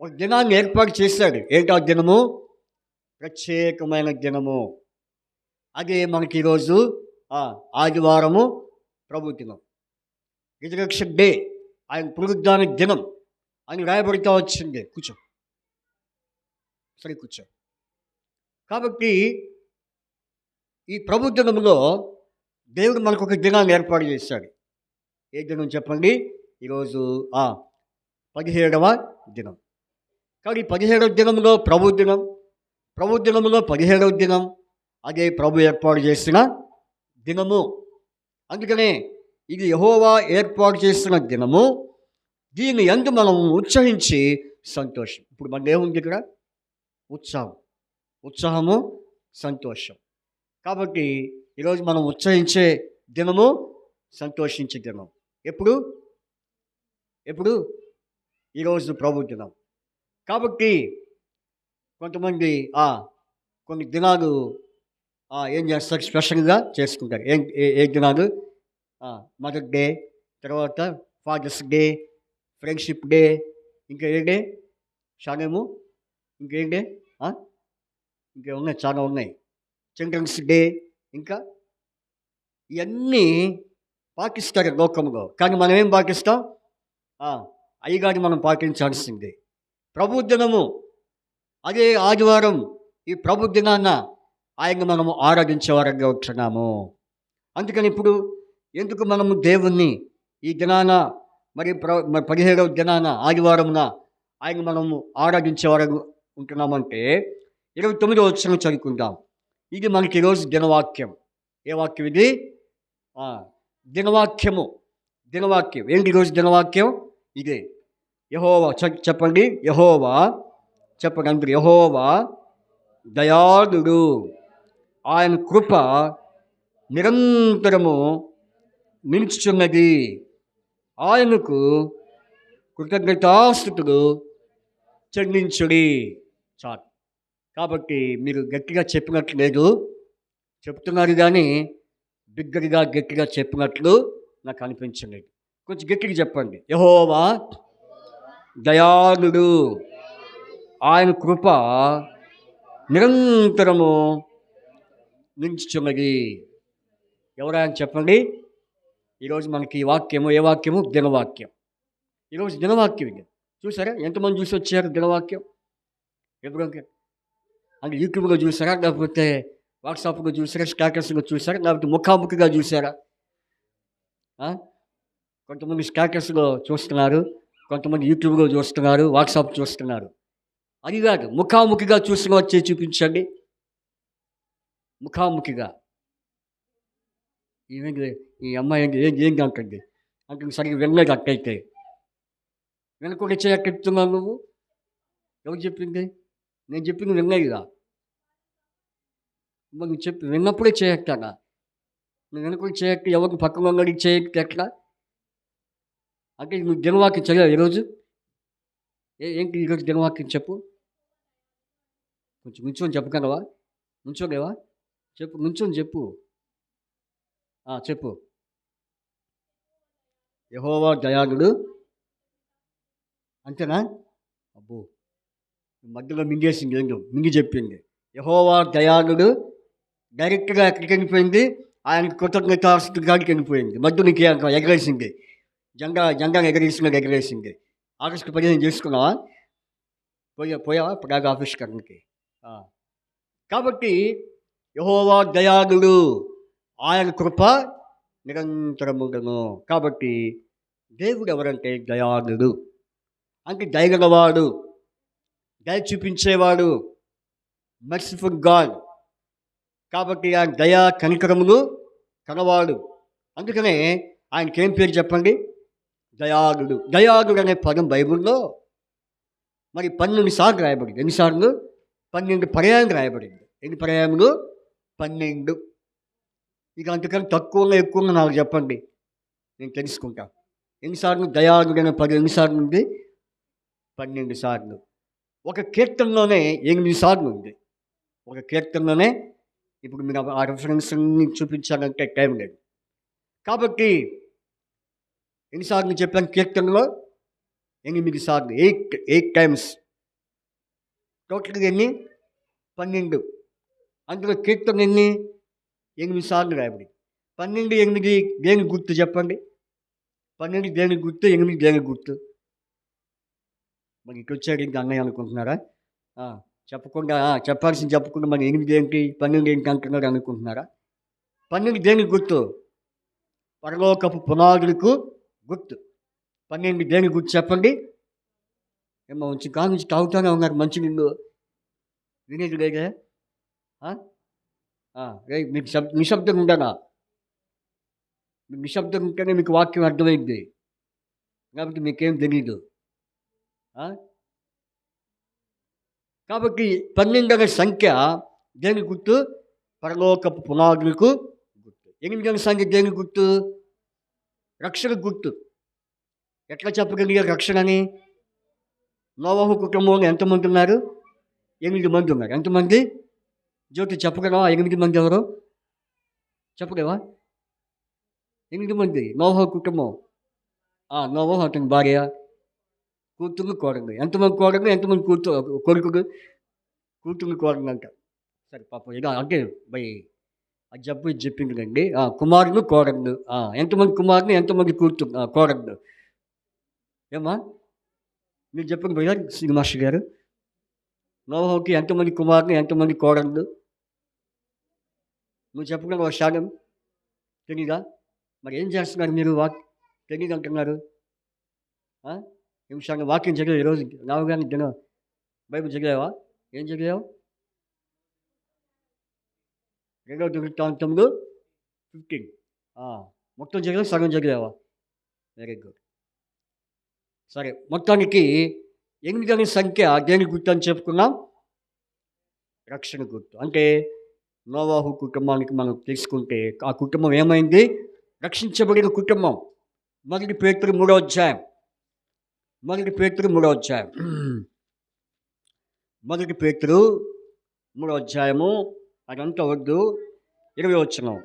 ఒక దినాన్ని ఏర్పాటు చేశాడు. ఏంటో ఆ దినము? ప్రత్యేకమైన దినము. అదే మనకి ఈరోజు ఆదివారము ప్రభు దినం, రిజరెక్షన్ డే, ఆయన పునరుద్ధాన దినం అని రాయబడుతూ వచ్చింది. కూర్చో. కాబట్టి ఈ ప్రభు దినంలో దేవుడు మనకు ఒక దినాన్ని ఏర్పాటు చేశాడు. ఏ దినం చెప్పండి? ఈరోజు 17వ దినం. కాబట్టి 17వ దినంలో ప్రభు దినంలో 17వ దినం, అదే ప్రభు ఏర్పాటు చేసిన దినము. అందుకనే ఇది యెహోవా ఏర్పాటు చేసిన దినము, దీని యందు మనం ఉత్సహించి సంతోషం. ఇప్పుడు మన ఏముంది ఇక్కడ? ఉత్సాహము, సంతోషం. కాబట్టి ఈరోజు మనం ఉత్సహించే దినము, సంతోషించే దినం. ఎప్పుడు? ఈరోజు ప్రభు దినం. కాబట్టి కొంతమంది కొన్ని దినాలు ఏం చేస్తారు? స్పెషల్‌గా చేసుకుంటారు. ఏం ఏ దినాలు? మదర్ డే, తర్వాత ఫాదర్స్ డే, ఫ్రెండ్‌షిప్ డే, ఇంకా ఏ డే? షాలేము ఇంకేం డే? ఆ! ఇంకేమున్నాయి చాలా ఉన్నాయి. చిల్డ్రన్స్ డే ఇంకా ఇయన్నీ పాటిస్తారు లోకంలో. కానీ మనం ఏం పాటిస్తాం? ఆ! అయ్యగారిని మనం పాటించాల్సిందే. ప్రభు దినము, అదే ఆదివారం, ఈ ప్రభు దినాన ఆయన్ని మనము ఆరాధించే వారంగా ఉంటున్నాము. అందుకని ఇప్పుడు ఎందుకు మనము దేవుణ్ణి ఈ దినాన మరి 17వ దినాన ఆదివారమున ఆయన మనము ఆరాధించే వారంగా ఉంటున్నామంటే 29వ వచనం చదువుకుందాం. ఇది మనకి ఈరోజు దినవాక్యం. ఏ వాక్యం ఇది? ఆ! దినవాక్యము. దినవాక్యం. ఏంటి ఈరోజు దినవాక్యం? ఇదే. యెహోవా చెప్పండి. యెహోవా చెప్పండి అందరూ. యెహోవా దయాళుడు. ఆయన కృప నిరంతరము నిలుచుచున్నది. ఆయనకు కృతజ్ఞతాస్తుతులు చెల్లించుడి. చాలు. కాబట్టి మీరు గట్టిగా చెప్పినట్లు లేదు. చెప్తున్నారు కానీ బిగ్గరగా గట్టిగా చెప్పినట్లు నాకు అనిపించలేదు. కొంచెం గట్టిగా చెప్పండి. యెహోవా దయాళుడు. ఆయన కృప నిరంతరము నిలుచుచున్నది. ఎవరైనా చెప్పండి. ఈరోజు మనకి ఈ వాక్యము ఏ వాక్యము? దినవాక్యం. ఈరోజు దినవాక్యం ఇది. చూసారా ఎంతమంది చూసి వచ్చారు దినవాక్యం? ఎప్పుడు అంటే యూట్యూబ్లో చూసారా? లేకపోతే వాట్సాప్లో చూసారా? స్టాటస్లో చూసారా? లేకపోతే ముఖాముఖిగా చూసారా? కొంతమంది స్టాటస్లో చూస్తున్నారు, కొంతమంది యూట్యూబ్లో చూస్తున్నారు, వాట్సాప్ చూస్తున్నారు. అది కాదు, ముఖాముఖిగా చూసిన వచ్చి చూపించండి. ముఖాముఖిగా ఈ అమ్మాయి ఏంటి అంటుంది అంటే సరిగ్గా వినలేదు. అట్టయితే వినకుండా చేయట్టున్నావు నువ్వు. ఎవరు చెప్పింది? నేను చెప్పింది వినలేదుగా. నువ్వు చెప్పి విన్నప్పుడే చేయట్టాగా. నువ్వు వినకుండా చేయట్టు ఎవరికి పక్కన వంగడికి చేయట్టు ఎట్లా? అంటే నువ్వు దినవాక్యం చదివావు ఈరోజు? ఏంటి ఈరోజు దినవాక్యం చెప్పు. కొంచెం నుంచొని చెప్పగలవా? నుంచోలేవా? చెప్పు, నుంచొని చెప్పు. చెప్పు. యెహోవా దయాళుడు. అంతేనా? అబ్బో, మధ్యలో మింగేసింది. ఏంటో మింగి చెప్పింది. యెహోవా దయాళుడు. డైరెక్ట్గా ఎక్కడికి వెళ్ళిపోయింది? ఆయన కృతజ్ఞతాస్తుతి గాడికి వెళ్ళిపోయింది. మధ్యలోకి ఎగరేసింది. జెండా ఎగరేసింది. ఆగస్టు 15 చేసుకున్నావా? పోయావా ప్రాగ్ ఆవిష్కరణకి? కాబట్టి యెహోవా దయాళుడు. ఆయన కృప నిరంతరముండును. కాబట్టి దేవుడు ఎవరంటే దయాళుడు. అంటే దయగలవాడు, దయ చూపించేవాడు, మర్సిఫుల్ గాడ్. కాబట్టి ఆయన దయా కనికరములు కలవాడు. అందుకనే ఆయనకేం పేరు చెప్పండి? దయాళుడు. దయాళుడు అనే పదం బైబిల్లో మరి 12 సార్లు రాయబడింది. ఎన్నిసార్లు? 12 పర్యాయాలు రాయబడింది. ఎన్ని పర్యాయములు? 12. ఇక అంతకన్నా తక్కువగా ఎక్కువగా నాకు చెప్పండి, నేను తెలుసుకుంటా. ఎన్నిసార్లు దయాళుడు అనే పదం ఎన్నిసార్లు ఉంది? 12 సార్లు. ఒక కీర్తనలోనే 8 సార్లు ఉంది. ఒక కీర్తనలోనే. ఇప్పుడు మీరు ఆ రెఫరెన్స్ని చూపించాలంటే టైం లేదు. కాబట్టి ఎన్నిసార్లు చెప్పాను? కీర్తనలో 8 సార్లు. 8 టైమ్స్. టోటల్గా ఎన్ని? 12. అందులో కీర్తన ఎన్ని? 8 సార్లు రాయబడి. 12, 8 దేనికి గుర్తు చెప్పండి? 12 దేనికి గుర్తు? 8 దేనికి గుర్తు? మరి ఇటు వచ్చాడు ఇంకా అన్నయ్య అనుకుంటున్నారా? చెప్పకుండా చెప్పాల్సింది చెప్పకుండా మరి 8 ఏంటి 12 ఏంటి అంటున్నారు అనుకుంటున్నారా? 12 దేనికి గుర్తు? పరలోకపు పునాదులకు గుర్తు. 12 దేనికి గుర్తు చెప్పండి? ఏమో మంచి కాదు నుంచి తాగుతూనే ఉన్నారు మంచి నిన్ను వినేది లేదే. మీకు నిశ్శబ్దం ఉండనా? మీకు నిశ్శబ్దం ఉంటేనే మీకు వాక్యం అర్థమైంది. కాబట్టి మీకేం తెలీదు. కాబట్టి 12 అనే సంఖ్య దేనికి గుర్తు? పరలోకపు పునాదులకు గుర్తు. 8 అనే సంఖ్య దేనికి గుర్తు? రక్షణకు గుర్తు. ఎట్లా చెప్పగలిగారు రక్షణని? నోవహు కుటుంబంలో ఎంతమంది ఉన్నారు? 8 మంది ఉన్నారు. ఎంతమంది? జ్యోతి చెప్పగలవా 8 మంది ఎవరు? చెప్పగలవా? 8 మంది నోవహు కుటుంబం. నోవహు అతని భార్య, కూతురు, కోడలు. ఎంతమంది కోడలు? ఎంతమంది కొడుకులు? కూతురు, కోడలు అంట. సరే పాపం ఇలా అంటే బై అది ఇది చెప్పింది కండి. కుమారులు, కోడళ్ళు. ఎంతమంది కుమారులు, ఎంతమంది కోడళ్ళు? ఏమ్మా? మీరు చెప్పండి భయ్యా శ్రీనివాస్ గారు. నోవహుకి ఎంతమంది కుమారులు, ఎంతమంది కోడళ్ళు? నువ్వు చెప్పగలవా శాగం? తెలీదా? మరి ఏం చేస్తున్నారు మీరు? తెలీదు అంటున్నారు. నిమిషాన్ని వాక్యం చదివావు ఈరోజు రావుగానే దినం బైబిల్ చదివావా? ఏం చదివావు? 2వ దినవృత్తాంతములు 15 మొత్తం చదివావా? సగం చదివావా? Very good. సరే, మొత్తానికి 8 అనే సంఖ్య దేని గుర్తు అని చెప్పుకున్నాం? రక్షణ గుర్తు. అంటే నోవహు కుటుంబానికి మనం తీసుకుంటే ఆ కుటుంబం ఏమైంది? రక్షించబడిన కుటుంబం. మొదటి పేతురు 3వ అధ్యాయం. మొదటి పేతురు 3వ అధ్యాయం. మొదటి పేతురు 3వ అధ్యాయము. అదంతా వద్దు. 20వ వచనం.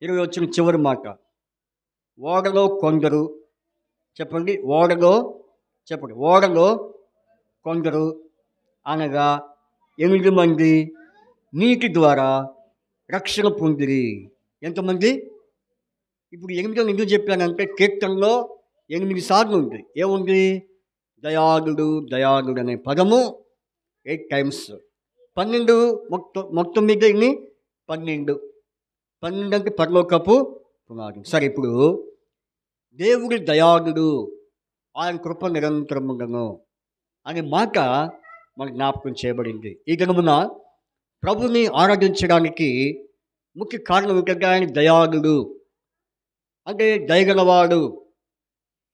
20వ వచనం చివరి మాట. ఓడలో కొందరు చెప్పండి. ఓడలో కొందరు అనగా 8 మంది నీటి ద్వారా రక్షణ పొందిరి. ఎంతమంది? ఇప్పుడు 8 ఎందుకు చెప్పానంటే కీర్తనలో 8 సార్లు ఉంది. ఏముంది? దయాళుడు అనే పదము 8 టైమ్స్. 12 మొత్తం మీద ఎన్ని? 12 అంటే పరలోకపు పునాది. సరే, ఇప్పుడు దేవుడి దయాళుడు, ఆయన కృప నిరంతరముండను అనే మాట మనకు జ్ఞాపకం చేయబడింది. ఈ దినమున ప్రభుని ఆరాధించడానికి ముఖ్య కారణం ఏంటంటే ఆయన దయాళుడు, అంటే దయగలవాడు.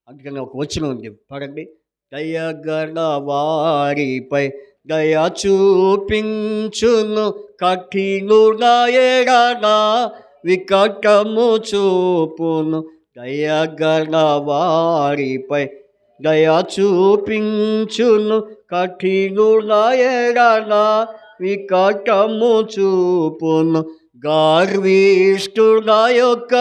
అందుకని ఒక వచనం ఉంది, పడండి. దయగల వారిపై దయ చూపించును, కఠినుల ఎడల వికటము చూపును. దయగల వారిపై దయ చూపించును, కఠినుల ఎడల వికటము చూపును. గర్విష్ఠుల యొక్క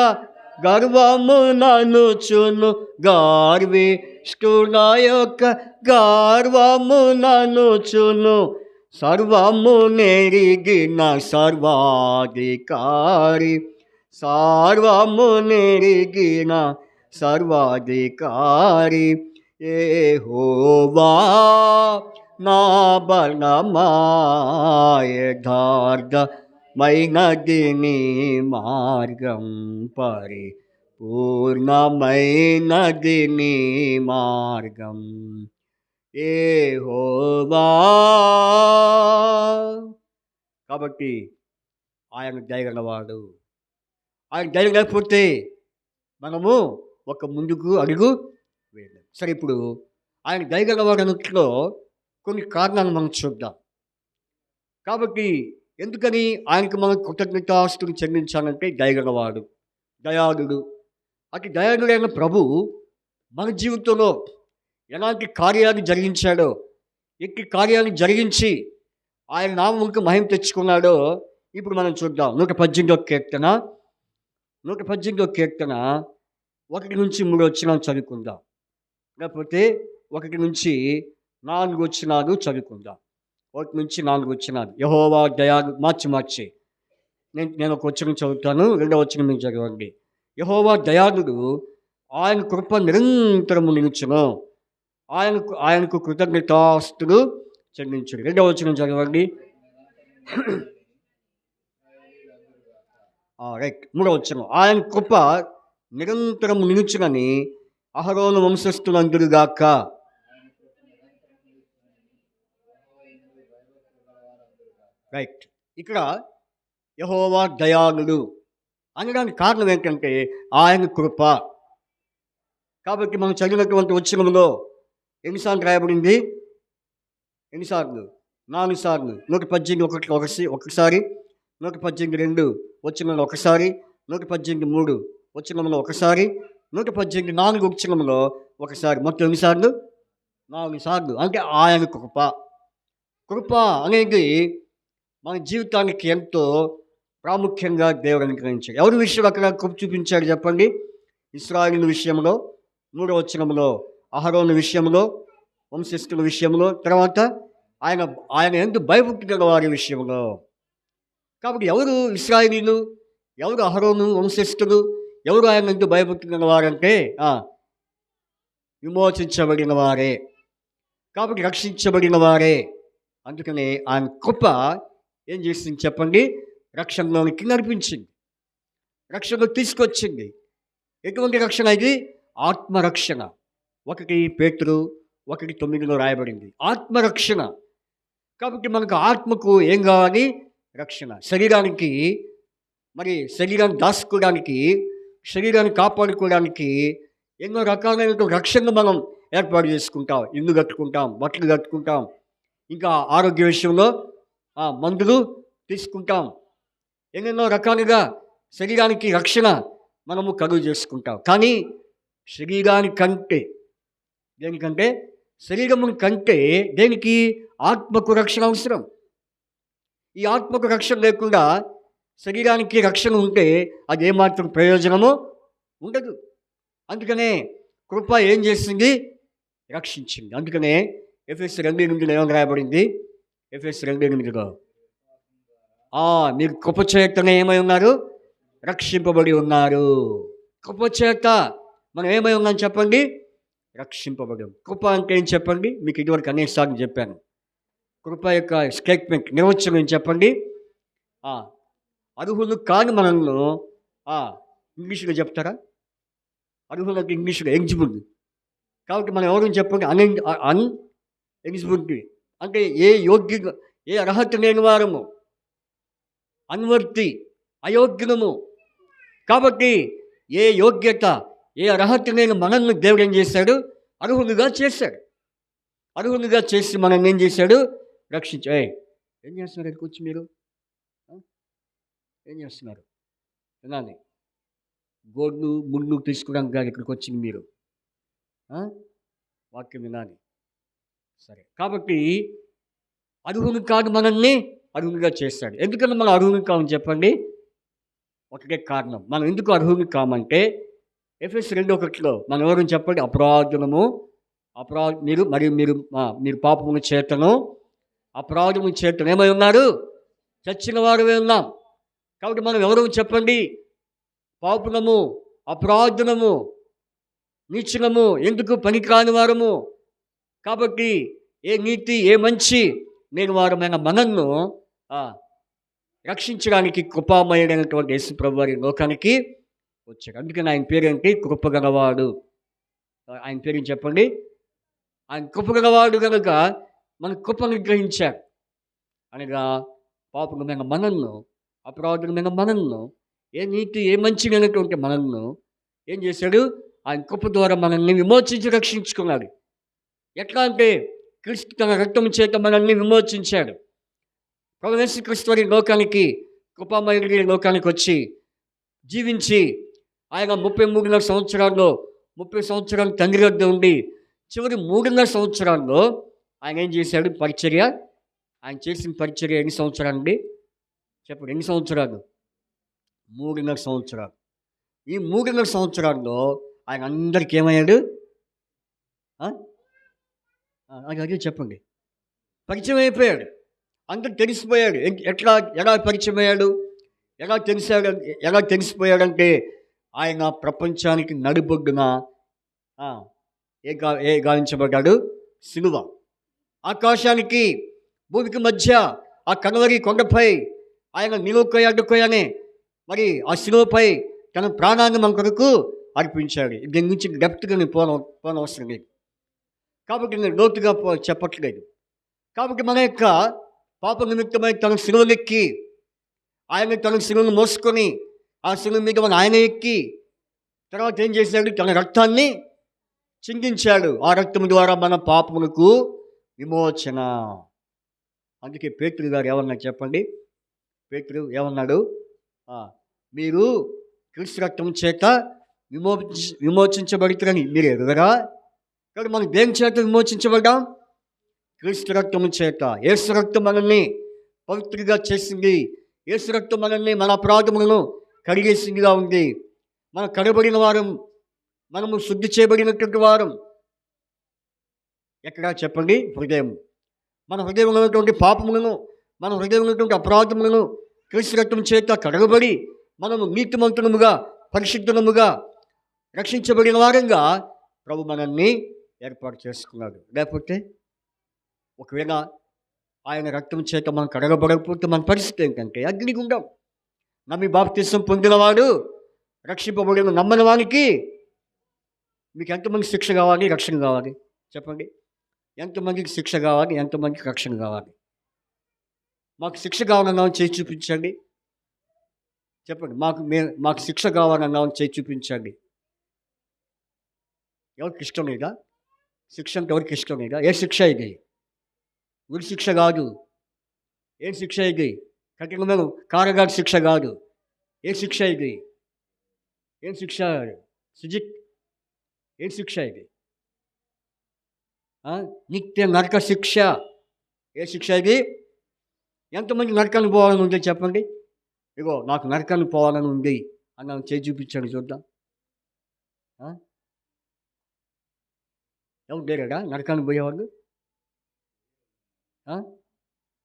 గర్వము ననుచును, గర్విష్ఠుల యొక్క గర్వము ననుచును. సర్వము నెరిగిన సర్వాధికారి, సర్వము నెరిగిన సర్వాధికారి యెహోవా నా బలమా, యథార్థమైనది నీ మార్గం, పరిపూర్ణమైనది నీ మార్గం యెహోవా. కాబట్టి ఆయన దయగలవాడు. ఆయన దయ లేకపోతే మనము ఒక ముందుకు అడుగు వేయలేం. సరే, ఇప్పుడు ఆయన దయగలవాడు అన్నట్లో కొన్ని కారణాలు మనం చూద్దాం. కాబట్టి ఎందుకని ఆయనకు మనం కృతజ్ఞతాస్తులు చెల్లించాలంటే దయగలవాడు, దయాళుడు. అటు దయాళుడైన ప్రభు మన జీవితంలో ఎలాంటి కార్యాలు జరిగించాడో, ఎట్టి కార్యాలు జరిగించి ఆయన నామముకు మహిమ తెచ్చుకున్నాడో ఇప్పుడు మనం చూద్దాం. 118వ కీర్తన 1 నుంచి 3 వచనాలు చదువుకుందాం. లేకపోతే 1 నుంచి 4 వచనాలు చదువుకుందాం. 1 నుంచి 4 వచనాలు. యెహోవా దయాళు. మార్చి నేను ఒక వచనం చదువుతాను, 2వ వచనం మీరు చదవండి. యెహోవా దయాళుడు, ఆయన కృప నిరంతరము నిలుచును, ఆయనకు కృతజ్ఞతాస్తులు చెల్లించుడు. 2వ వచనం చదవండి. రైట్. 3వ వచనం. ఆయన కృప నిరంతరం నిలుచునని అహరోను వంశస్థులందురుగాక. రైట్. ఇక్కడ యెహోవా దయాళుడు అనడానికి కారణం ఏంటంటే ఆయన కృప. కాబట్టి మనం చదివినటువంటి వచనంలో ఎన్నిసార్లు రాయబడింది? ఎన్నిసార్లు? 4 సార్లు. 118 ఒకసారి, 118 వచనంలో ఒకసారి, 118 వచనంలో ఒకసారి, 118 వచనంలో ఒకసారి. మొత్తం ఎన్నిసార్లు? 4 సార్లు. అంటే ఆయన కృప. కృప అనేది మన జీవితానికి ఎంతో ప్రాముఖ్యంగా దేవుడు అనుగ్రహించాడు. ఎవరి విషయంలో అక్కడ కృప చూపించాడు చెప్పండి? ఇశ్రాయేలు విషయంలో 3వ వచనంలో, అహరోను విషయంలో, వంశస్థుల విషయంలో, తర్వాత ఆయన ఆయన యందు భయభక్తి గల వారి విషయంలో. కాబట్టి ఎవరు ఇశ్రాయేలీయులు, ఎవరు అహరోను వంశస్థులు, ఎవరు ఆయన యందు భయభక్తి గల వారంటే విమోచించబడిన వారే. కాబట్టి రక్షించబడిన వారే. అందుకనే ఆయన కృప ఏం చేసింది చెప్పండి? రక్షణలోనికి నడిపించింది, రక్షణ తీసుకొచ్చింది. ఎటువంటి రక్షణ ఇది? ఆత్మరక్షణ. 1 పేతురు 1:9 రాయబడింది ఆత్మరక్షణ. కాబట్టి మనకు ఆత్మకు ఏం కావాలి? రక్షణ. శరీరానికి శరీరాన్ని దాచుకోవడానికి, శరీరాన్ని కాపాడుకోవడానికి ఎన్నో రకాలైన రక్షణ మనం ఏర్పాటు చేసుకుంటాం. ఇల్లు కట్టుకుంటాం, బట్టలు కట్టుకుంటాం, ఇంకా ఆరోగ్య విషయంలో మందులు తీసుకుంటాం. ఎన్నెన్నో రకాలుగా శరీరానికి రక్షణ మనము కలుగు చేసుకుంటాం. కానీ శరీరానికంటే, దేనికంటే? శరీరము కంటే దేనికి? ఆత్మకు రక్షణ అవసరం. ఈ ఆత్మకు రక్షణ లేకుండా శరీరానికి రక్షణ ఉంటే అది ఏమాత్రం ప్రయోజనము ఉండదు. అందుకనే కృప ఏం చేసింది? రక్షించింది. అందుకనే ఎఫెసీయులు 2:8 ఏమని రాయబడింది? ఎఫెసీయులు 2:8 మీరు కృప చేతనే ఏమై ఉన్నారు? రక్షింపబడి ఉన్నారు. కృప చేత మనం ఏమై ఉన్నాం చెప్పండి? రక్షింపబడి. కృప అంటే ఏం చెప్పండి? మీకు ఇదివరకు అనేకసార్లు చెప్పాను. కృప యొక్క స్టేట్మెంట్ నిర్వచనం చెప్పండి? అర్హులు కాని మనల్ని ఇంగ్లీష్లో చెప్తారా? అర్హులకు ఇంగ్లీష్లో ఎలిజిబుల్. కాబట్టి మనం ఎవరు చెప్పండి? ఎలిజిబిలిటీ అంటే ఏ అర్హత లేని వారము, అన్వర్తి, అయోగ్యులము. కాబట్టి ఏ యోగ్యత, ఏ అర్హత లేని మనల్ని దేవుడు ఏం చేశాడు? అర్హులుగా చేశాడు. అర్హులుగా చేసి మనల్ని ఏం చేశాడు? ఏం చేస్తున్నారు? ఇక్కడికి వచ్చి మీరు ఏం చేస్తున్నారు? వినాలి. గోడ్లు ముళ్ళు తీసుకోవడానికి కాదు ఇక్కడికి వచ్చింది మీరు. వాక్యం వినాలి. సరే, కాబట్టి అర్హులు కాదు మనల్ని అర్హులుగా చేస్తాడు. ఎందుకని మనం అర్హులు కామని చెప్పండి? ఒకటే కారణం. మనం ఎందుకు అర్హులు కామంటే ఎఫెసీయులు 2:1 మనం ఎవరు చెప్పండి? అపరాధులము. మీరు పాపము చేతను, అపరాధము చేతను ఏమై ఉన్నారు? చచ్చిన వారువే ఉన్నాం. కాబట్టి మనం ఎవరు చెప్పండి? పాపులము, అపరాధులము, నీచులము, ఎందుకు పనికిరాని వారము. కాబట్టి ఏ నీతి, ఏ మంచి నేను వారమైన మనల్ని రక్షించడానికి కృపామయుడైనటువంటి యేసు ప్రభువు వారి లోకానికి వచ్చాడు. అందుకని ఆయన పేరేంటి? కృపగలవాడు. ఆయన పేరు చెప్పండి? ఆయన కృపగలవాడు కనుక మన కృపను గ్రహించాడు. అనగా పాపులమైన మనల్ని, అపరాధులమైన మనల్ని, ఏ నీతి, ఏ మంచి లేనటువంటి మనల్ని ఏం చేశాడు? ఆయన కృప ద్వారా మనల్ని విమోచించి రక్షించుకున్నాడు. ఎట్లా అంటే క్రీస్తు తన రక్తం చేత మనల్ని విమోచించాడు. ప్రభువు యేసుక్రీస్తు వారి లోకానికి, కృపామయుడి లోకానికి వచ్చి జీవించి ఆయన 33 సంవత్సరాల్లో 30 సంవత్సరాలు తండ్రి వద్ద ఉండి చివరి 3.5 సంవత్సరాల్లో ఆయన ఏం చేశాడు? పరిచర్య. ఆయన చేసిన పరిచర్య ఎన్ని సంవత్సరాలు అండి? చెప్పండి, ఎన్ని సంవత్సరాలు? 3.5 సంవత్సరాలు. ఈ 3.5 సంవత్సరాల్లో ఆయన అందరికీ ఏమయ్యాడు? అదే చెప్పండి. పరిచయం అయిపోయాడు. అందరికి తెలిసిపోయాడు. ఎలా పరిచయం అయ్యాడు? ఎలా తెలిసిపోయాడంటే ఆయన ప్రపంచానికి నడిబొడ్డున ఏ గావించబడ్డాడు? సిలువ. ఆకాశానికి భూమికి మధ్య ఆ కల్వరి కొండపై ఆయన నిలువకోయనే మరి ఆ సిలువపై తన ప్రాణాన్ని మన కొరకు అర్పించాడు. దీని నుంచి డెప్త్గా నేను పోనవసరం లేదు. కాబట్టి నేను లోతుగా చెప్పట్లేదు. కాబట్టి మన యొక్క పాప నిమిత్తమై తన సిలువలెక్కి, ఆయన తన సిలువను మోసుకొని ఆ సిలువ మీద ఆయన ఎక్కి తర్వాత ఏం చేశాడు? తన రక్తాన్ని చిందించాడు. ఆ రక్తం ద్వారా మన పాపములకు విమోచన. అందుకే పేతురు గారు ఏమన్నా చెప్పండి? పేతురు ఏమన్నాడు? మీరు క్రీస్తు రక్తం చేత విమోచించబడుతారని మీరు ఎరుగరా? కాబట్టి మనం దేని చేత విమోచించబడ్డాం? క్రీస్తు రక్తము చేత. యేసు రక్తం మనల్ని పవిత్రంగా చేసింది. యేసు రక్తం మనల్ని మన అపరాధములను కడిగేసిందిగా ఉంది. మనం కడబడిన వారం, మనము శుద్ధి చేయబడినటువంటి వారం. ఎక్కడ చెప్పండి? హృదయం. మన హృదయంలో ఉన్నటువంటి పాపములను, మన హృదయంలో ఉన్నటువంటి అపరాధములను క్రీస్తు రక్తం చేత కడగబడి మనము నీతిమంతులముగా, పరిశుద్ధులముగా, రక్షించబడిన వారంగా ప్రభు మనల్ని ఏర్పాటు చేసుకున్నాడు. లేకపోతే ఒకవేళ ఆయన రక్తం చేత మనం కడగబడకపోతే మన పరిస్థితి ఏంటంటే అగ్నిగుండం. నమ్మి బాప్తిసం పొందినవాడు రక్షింపబడిన నమ్మని వానికి మీకు ఎంతమంది శిక్ష కావాలి, రక్షణ కావాలి? చెప్పండి. ఎంతమందికి శిక్ష కావాలి, ఎంతమందికి రక్షణ కావాలి? మాకు శిక్ష కావాలన్నామని చేసి చూపించండి. చెప్పండి. మాకు శిక్ష కావాలన్నామని చేసి చూపించండి. ఎవరికి ఇష్టం లేదా? శిక్ష అంటే ఎవరికి ఇష్టం లేదా? ఏ శిక్ష ఇది? ఉరి శిక్ష కాదు. ఏం శిక్ష ఇది? కఠినమైన కారాగార శిక్ష కాదు. ఏ శిక్ష ఇది? ఏం శిక్ష సుజిత్? ఏం శిక్ష ఇది? నిత్య నరక శిక్ష. ఏ శిక్ష ఇది? ఎంతమంది నరకానికి పోవాలని ఉంది చెప్పండి. ఇగో నాకు నరకానికి పోవాలని ఉంది అన్న చేసి చూపించండి చూద్దాం. ఎవరు లేరా నరకానికి పోయేవాళ్ళు?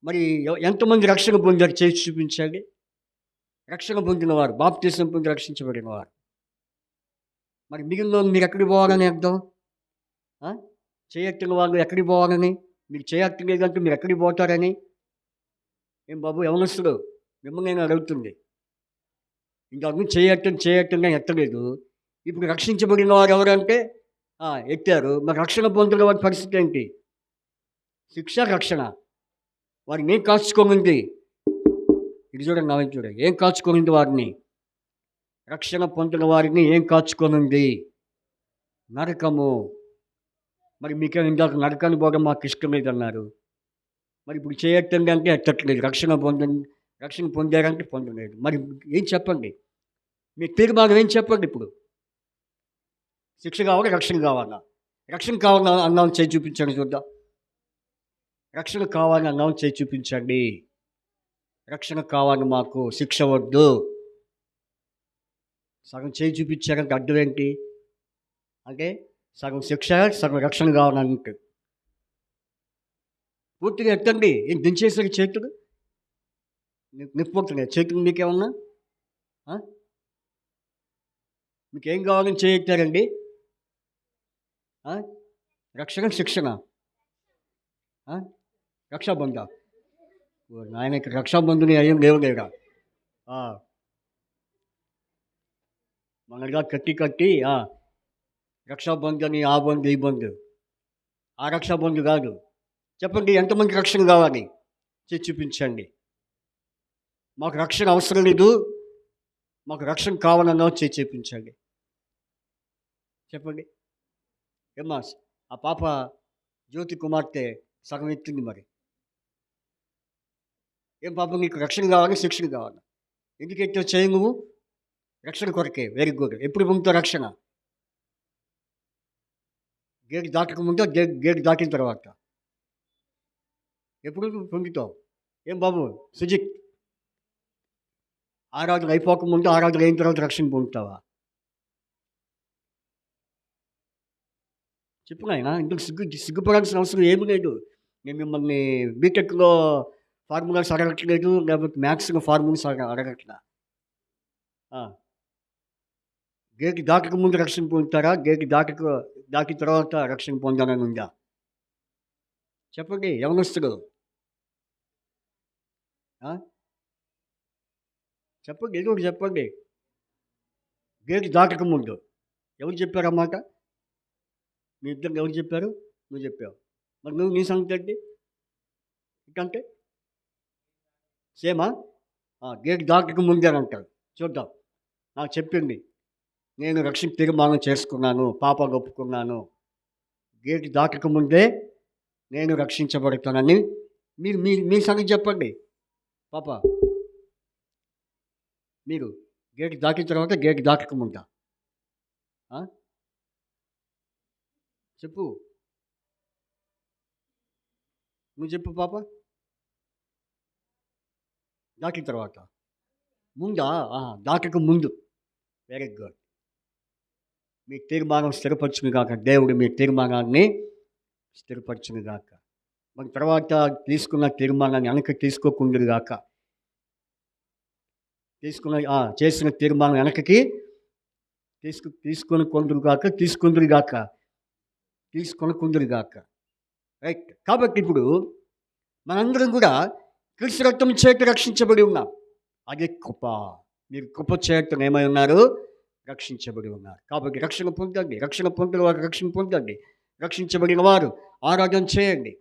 మరి ఎంతమంది రక్షణ పొందారు చేసి చూపించండి. రక్షణ పొందినవారు, బాప్తిసం పొంది రక్షించబడినవారు. మరి మిగిలిన మీరు ఎక్కడికి పోవాలని అర్థం? చేయట్టిన వాళ్ళు ఎక్కడికి పోవాలని? మీరు చేయట్లేదంటే మీరు ఎక్కడికి పోతారని? ఏం బాబు యవనస్తుడు, మిమ్మల్ని నేను అడుగుతుంది. ఇంతకు చేయట్టంగా ఎత్తలేదు. ఇప్పుడు రక్షించబడిన వారు ఎవరంటే ఎత్తారు. మరి రక్షణ పొందిన వారి పరిస్థితి ఏంటి? శిక్ష, రక్షణ. వారిని ఏం కాచుకోనుంది? ఇది చూడండి, నావే చూడండి. ఏం కాచుకోనుంది వారిని? రక్షణ పొందిన వారిని ఏం కాచుకోనుంది? నరకము. మరి మీకే ఇందాక నరకాన్ని పోవడం మాకు ఇష్టం లేదన్నారు. మరి ఇప్పుడు చేయట్టండి అంటే ఎత్తట్లేదు. రక్షణ పొందారంటే పొందలేదు. మరి ఏం చెప్పండి? మీ తీర్మానం ఏం చెప్పండి ఇప్పుడు? శిక్ష కావాలా, రక్షణ కావాలా? రక్షణ కావాలని అన్నాం చేసి చూపించండి చూద్దాం. రక్షణ కావాలని అన్నాం చేసి చూపించండి. రక్షణ కావాలి మాకు, శిక్ష వద్దు. సగం చేసి చూపించారంటే అర్థం ఏంటి? అంటే సగం శిక్ష, సగం రక్షణ కావాలంటే పూర్తిగా ఎత్తండి. ఏం దించేసరికి చేతులు నిప్పుతున్నాయి. చేతులు మీకేమన్నా? మీకేం కావాలని చేయెత్తారండి? రక్షణ, శిక్షణ, రక్షాబంధ. ఆయనకి రక్షాబంధుని అయ్యం లేవు లేరా? మనగా కట్టి రక్షాబంధుని, ఆ బంధు, ఈ బంధు. ఆ రక్షాబంధు కాదు. చెప్పండి, ఎంతమందికి రక్షణ కావాలి? చేసి చూపించండి. మాకు రక్షణ అవసరం లేదు, మాకు రక్షణ కావాలన్నా చేసి చూపించండి. చెప్పండి. ఏమ్మా, ఆ పాప జ్యోతి కుమార్తె సగం ఎత్తింది. మరి ఏం పాప, నీకు రక్షణ కావాలి, శిక్షణ కావాలి? ఎందుకు ఎత్తావు చేయి నువ్వు? రక్షణ కొరకే. Very good. ఎప్పుడు పొందుతావు రక్షణ? గేటు దాటక ముందు, గేటు దాటిన తర్వాత. ఎప్పుడు పొందుతావు? ఏం బాబు సుజిత్, ఆరాధన అయిపోకముందు, ఆరాధన అయిన తర్వాత రక్షణ పొందుతావా? చెప్పు నాయన. ఇందుకు సిగ్గుపడాల్సిన అవసరం ఏమి లేదు. నేను మిమ్మల్ని బీటెక్లో ఫార్ములాస్ అడగట్లేదు, లేకపోతే మ్యాథ్స్లో ఫార్ములాస్ అడగట్లా. గేటు దాటక ముందు రక్షణ పొందుతారా, గేటు దాటిన తర్వాత రక్షణ పొందాలని ఉందా? చెప్పండి యవనస్తుడు. చెప్పండి, ఏదో ఒకటి చెప్పండి. గేటు దాటక ముందు. ఎవరు చెప్పారన్నమాట? మీ ఇద్దరు ఎవరు చెప్పారు? నువ్వు చెప్పావు. మరి నువ్వు నీ సంగతి ఏంటి? ఇంకంటే సేమా? గేటు దాటక ముందే అంటారు. చూద్దాం. నాకు చెప్పింది, నేను రక్షణ తీర్మానం చేసుకున్నాను, పాప ఒప్పుకున్నాను, గేటు దాటక ముందే నేను రక్షించబడుతానని. మీరు మీ సంగతి చెప్పండి. పాప, మీరు గేటు దాటిన తర్వాత, గేటు దాటక ముందా? చెప్పు. నువ్వు చెప్పు పాప. దాటిన తర్వాత ముందా? దాటక ముందు. Very good. మీ తీర్మానం స్థిరపరచును గాక. దేవుడు మీ తీర్మానాన్ని స్థిరపరచును గాక. మరి తర్వాత తీసుకున్న తీర్మానాన్ని వెనక్కి తీసుకోకుందురు గాక. చేసిన తీర్మానం వెనక్కి తీసుకొనకుందురు గాక. రైట్. కాబట్టి ఇప్పుడు మనందరం కూడా క్రీస్తు రక్తం చేత రక్షించబడి ఉన్నాం. అది కృప. మీరు కృప చేత ఏమై ఉన్నారు? రక్షించబడి ఉన్నారు. కాబట్టి రక్షణ పొందండి. రక్షణ పొందిన వారు రక్షణ పొందండి. రక్షించబడిన వారు ఆరాధన చేయండి.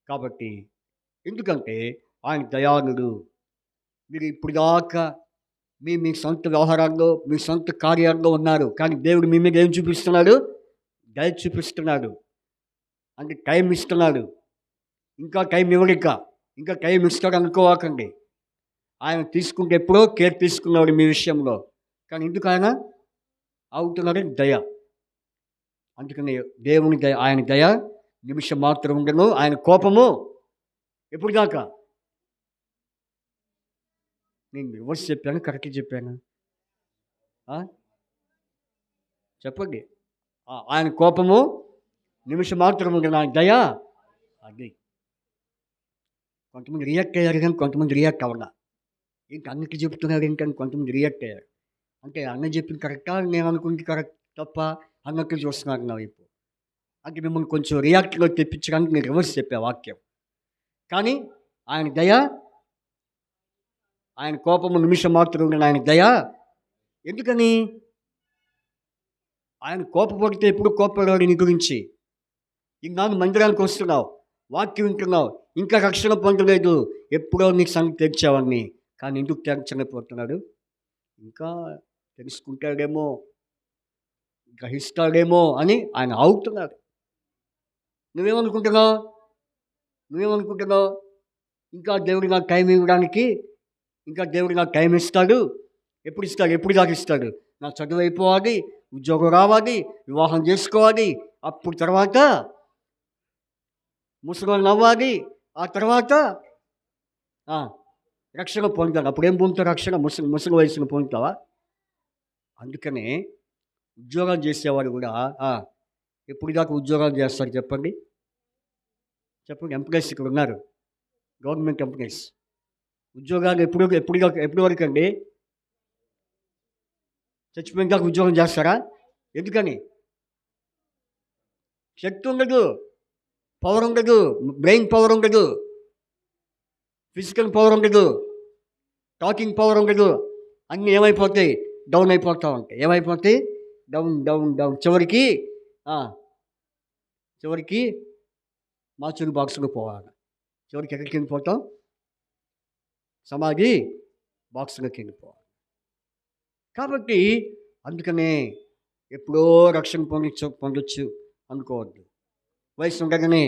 కాబట్టి ఎందుకంటే ఆయన దయాళుడు. మీరు ఇప్పుడు దాకా మీ సొంత వ్యవహారాల్లో, మీ సొంత కార్యాల్లో ఉన్నారు. కానీ దేవుడు మీ మీద ఏం చూపిస్తున్నాడు? దయ చూపిస్తున్నాడు. అంటే టైం ఇస్తున్నాడు. ఇంకా టైం ఇవ్వడిక. ఇంకా టైం ఇస్తాడు అనుకోవాకండి. ఆయన తీసుకుంటే ఎప్పుడో కేర్ తీసుకున్నాడు మీ విషయంలో. కానీ ఎందుకు ఆయన అవుతున్నాడు? దయ. అందుకని దేవుని దయ, ఆయన దయ నిమిషం మాత్రం ఉండను. ఆయన కోపము ఎప్పుడు దాకా? నేను రివర్స్ చెప్పాను, కరెక్ట్ చెప్పాను? చెప్పండి. ఆయన కోపము నిమిషం మాత్రం ఉండను, ఆయన దయ. అది కొంతమంది రియాక్ట్ అయ్యారు, కానీ కొంతమంది రియాక్ట్ అవ్వాల. ఇంకా అన్నిటి చెప్తున్నారు ఏంటని కొంతమంది రియాక్ట్ అయ్యారు. అంటే అన్న చెప్పింది కరెక్టా, నేను అనుకుంటే కరెక్ట్ తప్ప అన్నట్లు చూస్తున్నారు నా వైపు. అంటే మిమ్మల్ని కొంచెం రియాక్ట్లో తెప్పించడానికి నేను రివర్స్ చెప్పా వాక్యం. కానీ ఆయన దయ, ఆయన కోపము నిమిషం మాత్రం ఉండను, ఆయన దయ. ఎందుకని? ఆయన కోపపడితే ఎప్పుడు కోపపడేవాడు నీ గురించి. ఈనాడు మందిరానికి వస్తున్నావు, వాక్యం వింటున్నావు, ఇంకా రక్షణ పొందలేదు, ఎప్పుడో నీకు సంగతి తెచ్చావని. కానీ ఎందుకు తెరచలేకపోతున్నాడు? ఇంకా తెలుసుకుంటాడేమో, గ్రహిస్తాడేమో అని ఆయన ఆగుతున్నాడు. నువ్వేమనుకుంటున్నావు? ఇంకా దేవుడు నాకు టైం ఇవ్వడానికి, ఇంకా దేవుడు నాకు టైం ఇస్తాడు. ఎప్పుడు ఇస్తాడు? ఎప్పుడు దాకా ఇస్తాడు? నా చదువు అయిపోవాలి, ఉద్యోగం రావాలి, వివాహం చేసుకోవాలి, అప్పుడు తర్వాత ముసలి నవ్వాలి, ఆ తర్వాత రక్షణ పొందుతాడు. అప్పుడేం పొందుతావు రక్షణ? ముసలి వయసును పొందుతావా? అందుకనే ఉద్యోగాలు చేసేవాడు కూడా ఎప్పుడు దాకా ఉద్యోగాలు చేస్తారు చెప్పండి? ఎంప్లాయీస్ ఇక్కడ ఉన్నారు, గవర్నమెంట్ ఎంప్లాయీస్. ఉద్యోగాలు ఎప్పుడు వరకు అండి? చచ్చిపోయిన దాకా ఉద్యోగం చేస్తారా? ఎందుకని? శక్తి ఉండదు, పవర్ ఉండదు, బ్రెయిన్ పవర్ ఉండదు, ఫిజికల్ పవర్ ఉండదు, టాకింగ్ పవర్ ఉండదు. అన్నీ ఏమైపోతాయి? డౌన్ అయిపోతూ ఉంటాయి. ఏమైపోతాయి? Down down down. చివరికి మాచూరు బాక్స్లో పోవాలి. చివరికి ఎక్కడికి వెళ్ళిపోతాం? సమాధి బాక్స్లోకి వెళ్ళిపోవాలి. కాబట్టి అందుకనే ఎప్పుడో రక్షణ పొందొచ్చు అనుకోవద్దు. వయసు ఉండగానే,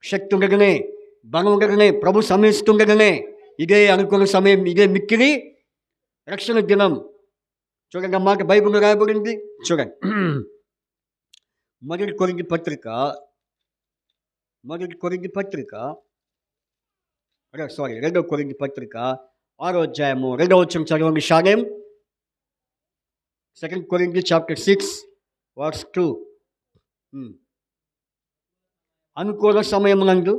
శక్తి ఉండగానే, బలం ఉండగానే, ప్రభు సమయిస్తుండగానే ఇదే అనుకున్న సమయం, ఇదే మిక్కిలి రక్షణ దినం. చూడండి, ఆ మాట బైబిల్లో రాయబడింది. చూడండి, మొదటి కొరింథీ పత్రిక 2 కొరింథీ పత్రిక 6వ అధ్యాయము 2వ వచనం చదవండి. షాలేం. 2 Corinthians chapter 6 verse 2. అనుకూల సమయమునందు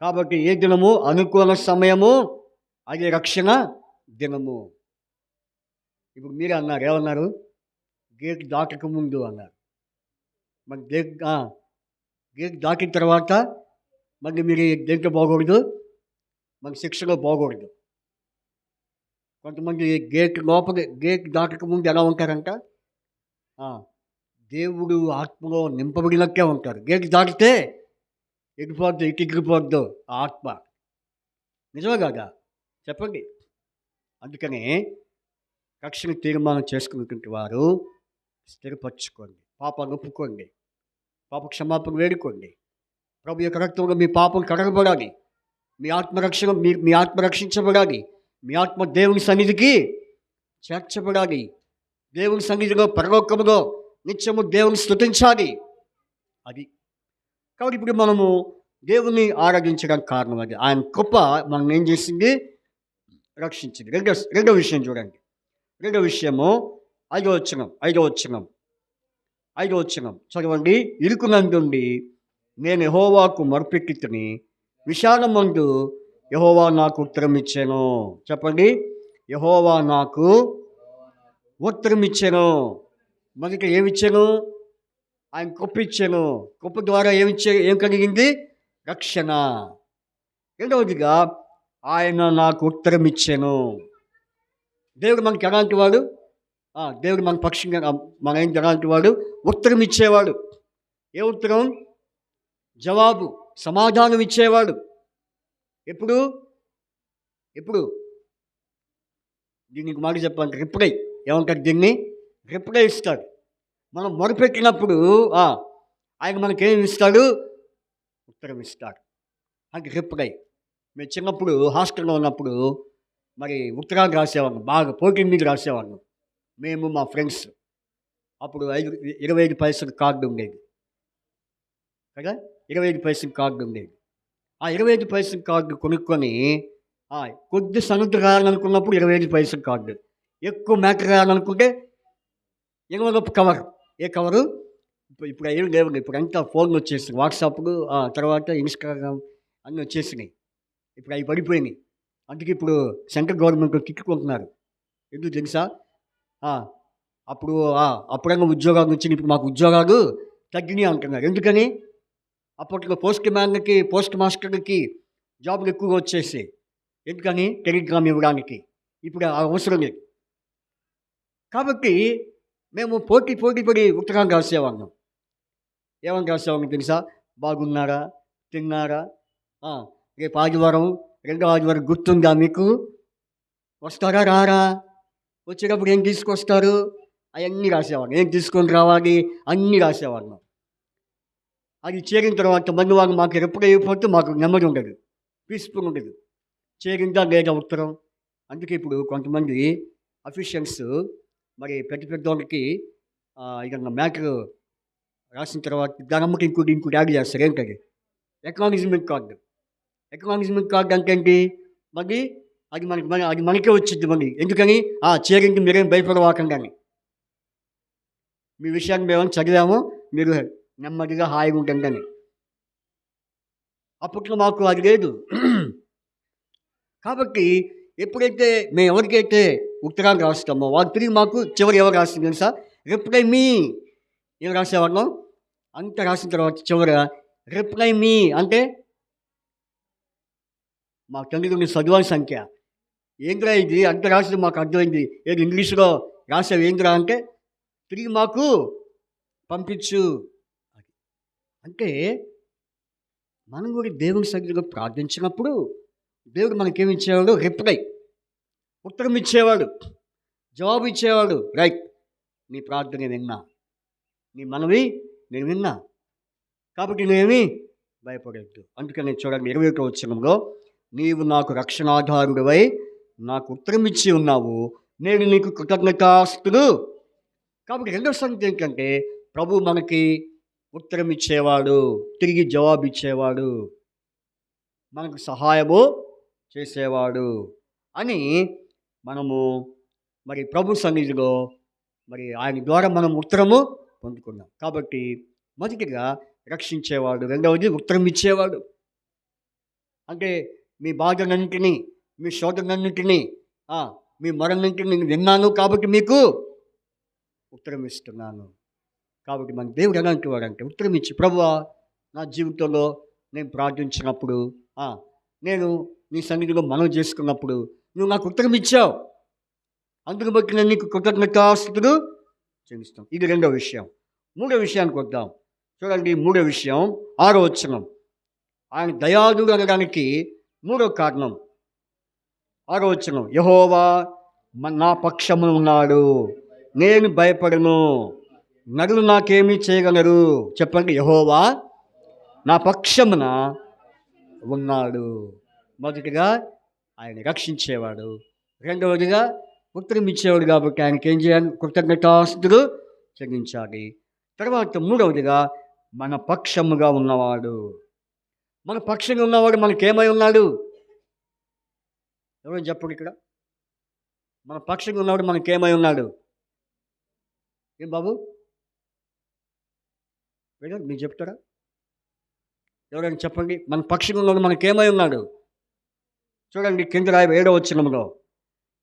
కాబట్టి ఏ దినము? అనుకూల సమయము, అది రక్షణ దినము. ఇప్పుడు మీరే అన్నారు, ఏమన్నారు? గేట్ దాటక ముందు అన్నారు. మరి గేట్ దాటిన తర్వాత మళ్ళీ మీరు దేంట్లో పోకూడదు? మన శిక్షలో పోకూడదు. కొంతమంది గేట్ దాటక ముందు ఎలా ఉంటారంట? దేవుడు ఆత్మలో నింపబడినట్టే ఉంటారు. గేట్ దాటితే ఎగిరిపోద్దు ఆ ఆత్మ. నిజమే కాదా? చెప్పండి. అందుకనే రక్షణ తీర్మానం చేసుకున్నటువంటి వారు స్థిరపరచుకోండి, పాపాన్ని ఒప్పుకోండి, పాప క్షమాపణ వేడుకోండి. ప్రభు యొక్క రక్తంలో మీ పాపం కడగబడాలి, మీ ఆత్మ రక్షించబడాలి, మీ ఆత్మ దేవుని సన్నిధికి చేర్చబడాలి. దేవుని సన్నిధిలో, పరలోకములో నిత్యము దేవుని స్తుతించాలి. అది కాబట్టి ఇప్పుడు మనము దేవుని ఆరాధించడానికి కారణం అది. ఆయన కృప మనల్ని ఏం చేసింది? రక్షించింది. రెండో విషయం చూడండి. రెండో విషయము ఐదో వచనం చదవండి. ఇరుకునందుండి నేను యెహోవాకు మొరపెట్టుకొని విశాలమందు యెహోవా నాకు ఉత్తరం ఇచ్చెను. చెప్పండి. యెహోవా నాకు ఉత్తరం ఇచ్చెను. మొదట ఏమిచ్చెను? ఆయన కృప ఇచ్చెను. కృప ద్వారా ఏం కలిగింది? రక్షణ. రెండవదిగా ఆయన నాకు ఉత్తరం ఇచ్చెను. దేవుడు మనకి ఎలాంటి వాడు? దేవుడు మన పక్షంగా మన ఏంటి ఎలాంటి వాడు? ఉత్తరం ఇచ్చేవాడు. ఏ ఉత్తరం? జవాబు, సమాధానం ఇచ్చేవాడు. ఎప్పుడు? దీనికి మాట చెప్పాలంటే రిప్లై. ఏమంటారు దీన్ని? రిప్లై ఇస్తాడు. మనం మొరపెట్టినప్పుడు ఆయన మనకేమి ఇస్తాడు? ఉత్తరం ఇస్తాడు. అంటే రిప్లై. మేము చిన్నప్పుడు హాస్టల్లో ఉన్నప్పుడు మరి ఉత్తరాలు రాసేవాళ్ళం. బాగా పోటీ మీద రాసేవాళ్ళం. మేము మా ఫ్రెండ్స్. అప్పుడు 25 పైసలు కార్డు ఉండేది కదా. 25 పైసలు కార్డు ఉండేది. ఆ 25 పైసలు కార్డు కొనుక్కొని కొద్ది సంగతి రాయాలనుకున్నప్పుడు 25 పైసలు కార్డు, ఎక్కువ మ్యాటర్ రాయాలనుకుంటే ఎంవలప్ కవర్. ఏ కవరు? ఇప్పుడు ఏం లేవు. ఇప్పుడు అంతా ఫోన్లు వచ్చేసినాయి. వాట్సాప్లు, తర్వాత ఇన్స్టాగ్రామ్ అన్నీ వచ్చేసినాయి. ఇప్పుడు అవి పడిపోయినాయి. అందుకే ఇప్పుడు సెంట్రల్ గవర్నమెంట్ తిట్టుకుంటున్నారు. ఎందుకు తెలుసా? అప్పుడన్నా ఉద్యోగాలు వచ్చినాయి, ఇప్పుడు మాకు ఉద్యోగాలు తగ్గినాయి అంటున్నారు. ఎందుకని? అప్పట్లో పోస్ట్ మ్యాన్లకి, పోస్ట్ మాస్టర్లకి జాబులు ఎక్కువగా వచ్చేసాయి. ఎందుకని? టెలిగ్రామ్ ఇవ్వడానికి. ఇప్పుడు అవసరం లేదు. కాబట్టి మేము పోటీ పడి ఉత్తరాలు రాసేవాళ్ళం. ఏమని రాసేవాళ్ళం తెలుసా? బాగున్నారా? తిన్నారా? రేపు ఆదివారం, రెండో ఆదివారం గుర్తుందా మీకు? వస్తారా? రారా? వచ్చేటప్పుడు ఏం తీసుకొస్తారు? అవన్నీ రాసేవాళ్ళం. ఏం తీసుకొని రావాలి అన్నీ రాసేవాళ్ళం. అది చేరిన తర్వాత మళ్ళీ వాళ్ళు మాకు ఎప్పుడు అయిపోతే మాకు నెమ్మది ఉండదు, పీస్ఫుల్ ఉండదు. చేరిందా లేదా ఉత్తరం. అందుకే ఇప్పుడు కొంతమంది అఫీషియల్స్ మరి పెద్ద వాళ్ళకి ఏదన్నా మ్యాటర్ రాసిన తర్వాత దానమ్మకి ఇంకోటి యాడ్ చేస్తారు. ఏంటది? ఎకనాలజిమెంట్ కార్డు అంటే ఏంటి? మళ్ళీ అది మనకే వచ్చింది మళ్ళీ. ఎందుకని? చేరింది, మీరేం భయపడవాకండి. మీ విషయాన్ని మేము చదివాము, మీరు నెమ్మదిగా హాయిగా ఉంటుందని. అప్పట్లో మాకు అది లేదు. కాబట్టి ఎప్పుడైతే మేము ఎవరికైతే ఉత్తరాలు రాస్తామో వాళ్ళు తిరిగి మాకు చివరి ఎవరు రాస్తుంది తెలుసా? రిప్లై మీ. ఏం రాసేవాళ్ళం? అంత రాసిన తర్వాత చివర రిప్లై మీ అంటే మా తల్లిదండ్రులు చదివాని సంఖ్య. ఏంద్రా ఇది అంత రాసింది మాకు అర్థమైంది. ఏది ఇంగ్లీష్లో రాసేవి ఏంద్రా అంటే తిరిగి మాకు పంపించు. అంటే మనం కూడా దేవుని సన్నిధిలో ప్రార్థించినప్పుడు దేవుడు మనకేమి ఇచ్చేవాడు? రిప్లై, ఉత్తరం ఇచ్చేవాడు, జవాబు ఇచ్చేవాడు. రైట్, నీ ప్రార్థన విన్నా, నీ మనవి నేను విన్నా, కాబట్టి నువ్వేమి భయపడద్దు. అందుకని చూడండి 21వ వచనంలో, నీవు నాకు రక్షణాధారుడివై నాకు ఉత్తరం ఇచ్చి ఉన్నావు, నేను నీకు కృతజ్ఞతాస్తులు. కాబట్టి రెండవ సంగతి ఏంటంటే ప్రభు మనకి ఉత్తరం ఇచ్చేవాడు, తిరిగి జవాబు ఇచ్చేవాడు, మనకు సహాయము చేసేవాడు అని మనము మరి ప్రభు సన్నిధిలో మరి ఆయన ద్వారా మనం ఉత్తరము పొందుకున్నాం. కాబట్టి మొదటిగా రక్షించేవాడు, రెండవది ఉత్తరం ఇచ్చేవాడు. అంటే మీ బాధలన్నింటినీ, మీ శోధనన్నింటినీ, మీ మరణన్నింటినీ విన్నాను కాబట్టి మీకు ఉత్తరం ఇస్తున్నాను. కాబట్టి మన దేవుడు ఎలాంటి వాడంటే ఉత్తరం ఇచ్చి, ప్రభువా నా జీవితంలో నేను ప్రార్థించినప్పుడు, నేను నీ సన్నిధిలో మనవి చేసుకున్నప్పుడు నువ్వు నాకు ఉత్తరం ఇచ్చావు, అందుకు బట్టి నేను నీకు కృతజ్ఞతాస్తుతులు చెల్లిస్తాం. ఇది రెండో విషయం. మూడో విషయానికి వద్దాం. చూడండి, మూడో విషయం 6వ వచనం. ఆయన దయాళుడు అనడానికి మూడో కారణం 6వ వచనం. యెహోవా నా పక్షమున ఉన్నాడు, నేను భయపడను, నరులు నాకేమీ చేయగలరు. చెప్పండి, యెహోవా నా పక్షమున ఉన్నాడు. మొదటిగా ఆయన రక్షించేవాడు, రెండవదిగా ఉత్తరం ఇచ్చేవాడు. కాబట్టి ఆయనకి ఏం చేయాలి? కృతజ్ఞతాస్తుతులు చెల్లించాలి. తర్వాత మూడవదిగా మన పక్షముగా ఉన్నవాడు. మన పక్షంగా ఉన్నవాడు మనకేమై ఉన్నాడు? ఎవరైనా చెప్పండి ఇక్కడ. మన పక్షంగా ఉన్నవాడు మనకేమై ఉన్నాడు? ఏం బాబు? మీరు చెప్తారా? ఎవరైనా చెప్పండి. మన పక్షంగా ఉన్నవాడు మనకేమై ఉన్నాడు? చూడండి కింద 7వ వచనంలో,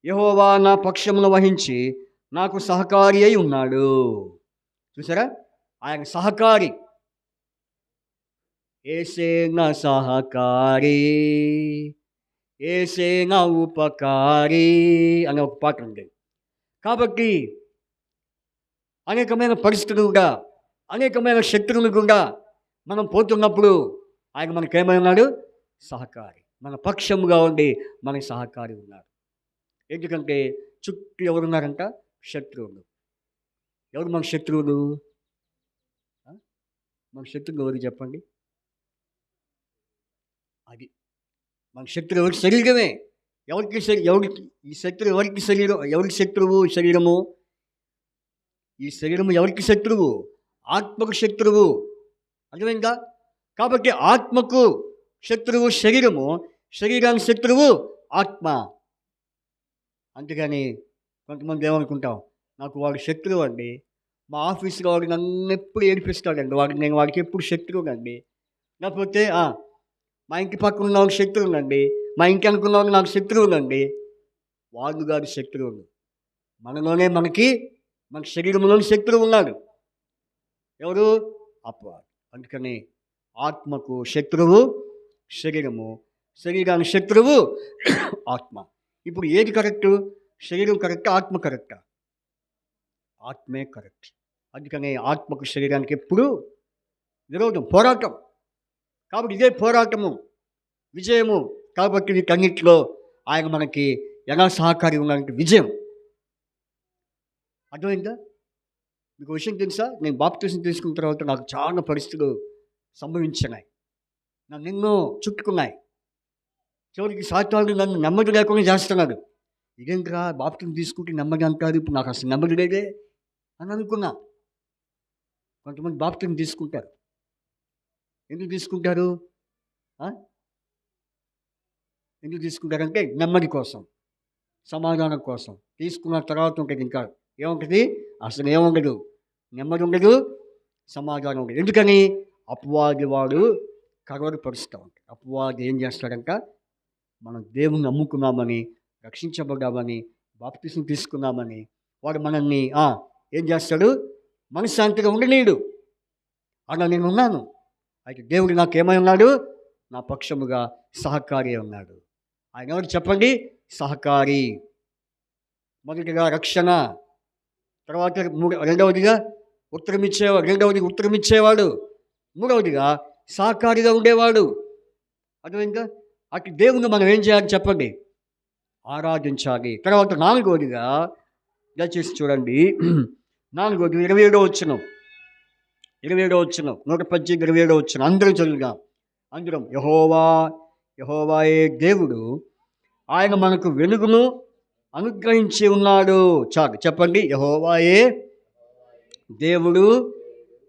యెహోవా నా పక్షమును వహించి నాకు సహకారి అయి ఉన్నాడు. చూసారా? ఆయన సహకారి. యేసే నా సహకారి, యేసే నా ఉపకారి అనే ఒక పాట ఉంది. కాబట్టి అనేకమైన పరిస్థితులు కూడా, అనేకమైన శత్రువులు కూడా మనం పోతున్నప్పుడు ఆయన మనకేమై ఉన్నాడు? సహకారి. మన పక్షముగా ఉండి మనకి సహకారి ఉన్నాడు. ఎందుకంటే చుట్టూ ఎవరున్నారంట? శత్రువులు. ఎవరు మన శత్రువులు? మన శత్రువులు ఎవరు చెప్పండి? అది మన శత్రువు ఎవరికి? శరీరమే. ఎవరికి ఈ శత్రువు ఎవరికి శరీరం? ఎవరికి శత్రువు శరీరము? ఈ శరీరము ఎవరికి శత్రువు? ఆత్మకు శత్రువు. అర్థమైందా? కాబట్టి ఆత్మకు శత్రువు శరీరము, శరీరానికి శత్రువు ఆత్మ. అంతేగాని కొంతమంది ఏమనుకుంటాం, నాకు వాడు శత్రువు అండి, మా ఆఫీస్లో వాడు నన్ను ఎప్పుడు ఏడిపిస్తాడండి, నేను వాడికి ఎప్పుడు శత్రువునండి. లేకపోతే మా ఇంటి పక్కన ఉన్న వాళ్ళకి శత్రువునండి, మా ఇంటి అనుకున్న వాళ్ళకి నాకు శత్రువునండి. వాళ్ళు కాదు శత్రువులు. మనలోనే మన శరీరంలోని శత్రువు ఉన్నాడు. ఎవరు? అపవాది. అందుకని ఆత్మకు శత్రువు శరీరము, శరీరానికి శత్రువు ఆత్మ. ఇప్పుడు ఏది కరెక్టు? శరీరం కరెక్టా? ఆత్మ కరెక్టా? ఆత్మే కరెక్ట్. అందుకని ఆత్మకు శరీరానికి ఎప్పుడు విరోధం, పోరాటం. కాబట్టి ఇదే పోరాటము, విజయము. కాబట్టి వీటన్నిటిలో ఆయన మనకి ఎలా సహకారి ఉన్నాడంటే విజయం. అర్థమైందా? మీకు విషయం తెలుసా? నేను బాప్తిసం తీసుకున్న తర్వాత నాకు చాలా పరిస్థితులు సంభవించినాయి, నన్ను ఎన్నో చుట్టుకున్నాయి. చివరికి సాతానుడు నన్ను నెమ్మది లేకుండా చేస్తున్నాడు. ఇదేంట్రా బాప్తిసం తీసుకుంటే నెమ్మది అంటారు, ఇప్పుడు నాకు అసలు నెమ్మది లేదే అని అనుకున్నా. కొంతమంది బాప్తిసం తీసుకుంటారు. ఎందుకు తీసుకుంటారు? ఎందుకు తీసుకుంటారంటే నెమ్మది కోసం, సమాధానం కోసం. తీసుకున్న తర్వాత ఉంటుంది ఇంకా ఏముంటుంది? అసలు ఏముండదు, నెమ్మది ఉండదు, సమాధానం ఉండదు. ఎందుకని? అపవాది వాడు కలవరపరుస్తూ ఉంటాడు. అపవాది ఏం చేస్తాడంట? మనం దేవుని నమ్ముకున్నామని, రక్షించబడ్డామని, బాప్తిసం తీసుకున్నామని వాడు మనల్ని ఏం చేస్తాడు? మనశ్శాంతిగా ఉండనీయుడు. అలా నేను ఉన్నాను. అయితే దేవుడు నాకేమై ఉన్నాడు? నా పక్షముగా సహకారి ఉన్నాడు. ఆయన ఎవరు చెప్పండి? సహకారి. మొదటిగా రక్షణ, తర్వాత రెండవదిగా ఉత్తరమిచ్చేవాడు, మూడవదిగా సహకారిగా ఉండేవాడు. అర్థమైందా? అటు దేవుని మనం ఏం చేయాలి చెప్పండి? ఆరాధించాలి. తర్వాత నాలుగవదిగా దయచేసి చూడండి, 27వ వచనం, 118 వచనం అందరం చదువుగా. అందరం యెహోవాయే దేవుడు, ఆయన మనకు వెలుగును అనుగ్రహించి ఉన్నాడు. చాలు చెప్పండి. యెహోవాయే దేవుడు,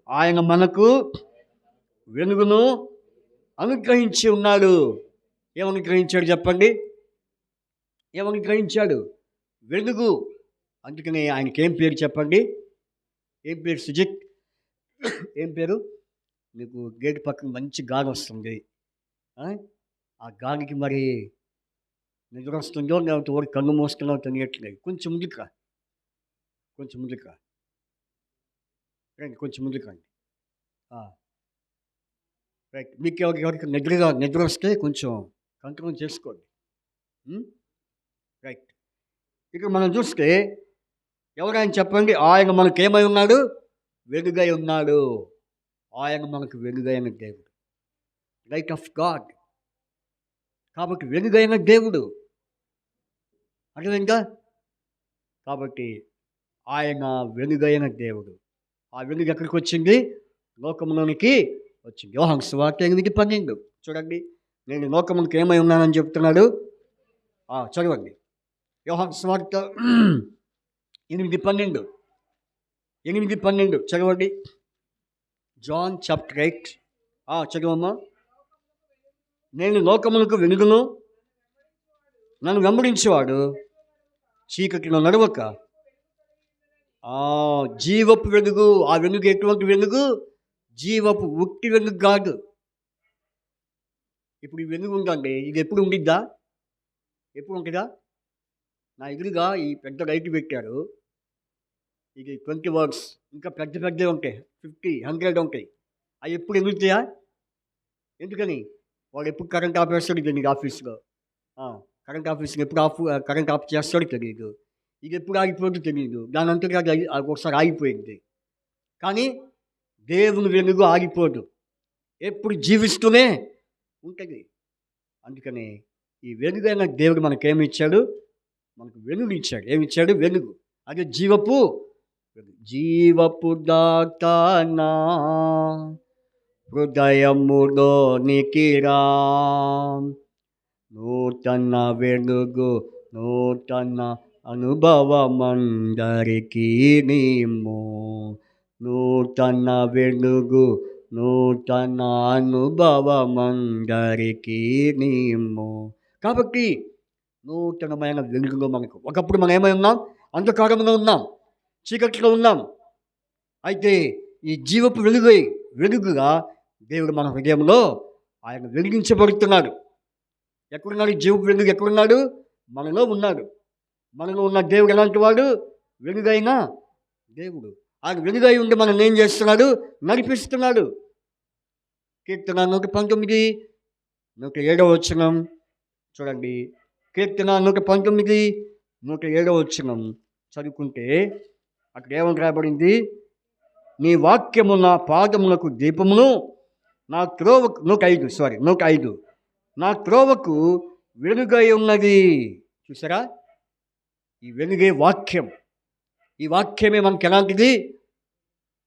ఆయన మనకు వెలుగును అనుగ్రహించి ఉన్నాడు. ఏమనుగ్రహించాడు చెప్పండి? ఏమనుగ్రహించాడు? వెలుగు. అందుకని ఆయనకి ఏం పేరు చెప్పండి? ఏం పేరు? సుజిత్, ఏం పేరు? మీకు గేట్ పక్కన మంచి గాలి వస్తుంది. ఆ గాలికి మరి నిద్ర వస్తుందో లేకపోతే ఓడి కన్ను మోస్తున్నావు తెలియట్లేదు. కొంచెం ముందుకు రండి, కొంచెం ముందుకు రండి. రైట్. మీకు ఎవరికి నిద్ర వస్తే కొంచెం కంట్రోల్ చేసుకోండి. రైట్. ఇక్కడ మనం చూస్తే ఎవరైనా చెప్పండి? ఆయన మనకేమై ఉన్నాడు? వెలుగై ఉన్నాడు. ఆయన మనకు వెలుగైన దేవుడు, లైట్ ఆఫ్ గాడ్. కాబట్టి వెలుగైన దేవుడు. అర్థమైందా? కాబట్టి ఆయన వెలుగైన దేవుడు. ఆ వెలుగు ఎక్కడికి వచ్చింది? లోకంలోనికి వచ్చింది. యోహాను సువార్త 8:12 చూడండి. నేను లోకమునికి ఏమై ఉన్నానని చెప్తున్నాడు. చదవండి. యోహాను సువార్త 8:12 చదవండి. జాన్ చాప్టర్ 8 చదవమ్మా. నేను లోకములకు వెలుగును, నన్ను వెంబడించేవాడు చీకటిలో నడవక జీవపు వెలుగు. ఆ వెలుగు ఎటువంటి వెలుగు? జీవపు ఉట్టి వెలుగు కాదు. ఇప్పుడు ఈ వెలుగు ఉందండి, ఇది ఎప్పుడు ఉండిద్దా? ఎప్పుడు ఉంటుందా? నా ఎదురుగా ఈ పెద్ద లైట్ పెట్టారు, ఇది 20 వాట్స్, ఇంకా పెద్ద పెద్దవి ఉంటాయి, 50, 100 ఉంటాయి. అవి ఎప్పుడు ఎగురుతాయా? ఎందుకని? వాడు ఎప్పుడు కరెంట్ ఆఫ్ చేస్తాడో తెలియదు ఆఫీస్లో. కరెంట్ ఆఫీస్లో ఎప్పుడు కరెంట్ ఆఫ్ చేస్తాడో తెలియదు. ఇది ఎప్పుడు ఆగిపోతుందో తెలియదు. దాని అంతగా అది ఒకసారి ఆగిపోయింది. కానీ దేవుని వెలుగు ఆగిపోదు, ఎప్పుడు జీవిస్తూనే ఉంటుంది. అందుకని ఈ వెలుగైన దేవుడు మనకేమి ఇచ్చాడు? మనకు వెలుగు ఇచ్చాడు. ఏమిచ్చాడు? వెలుగు. అదే జీవపు జీవపు దాటానా హృదయములోనికి రా, నూతన వెలుగు నూతన అనుభవమందరికీ నీము. నూతన వెలుగు నూతన అనుభవమందరికీ నీము. కాబట్టి నూతనమైన వెలుగులో మనకు, ఒకప్పుడు మనం ఏమై ఉన్నాం? అంధకారంలో ఉన్నాం, చీకట్లో ఉన్నాం. అయితే ఈ జీవపు వెలుగుగా దేవుడు మన హృదయంలో ఆయన వెలిగించబడుతున్నాడు. ఎక్కడున్నాడు జీవపు వెలుగు? ఎక్కడున్నాడు? మనలో ఉన్నాడు. మనలో ఉన్న దేవుడు ఎలాంటి వాడు? వెలుగైన దేవుడు. ఆయన వెలుగై ఉండి మనం ఏం చేస్తున్నాడు? నడిపిస్తున్నాడు. కీర్తన 119, 107 వచనం చూడండి. కీర్తన 119, 107 వచనం చదువుకుంటే అక్కడ ఏమని రాయబడింది? నీ వాక్యము నా పాదములకు దీపమును, నా త్రోవకు 105 నా త్రోవకు వెలుగై ఉన్నది. చూసారా? ఈ వెలుగే వాక్యం. ఈ వాక్యమే మనకి ఎలాంటిది?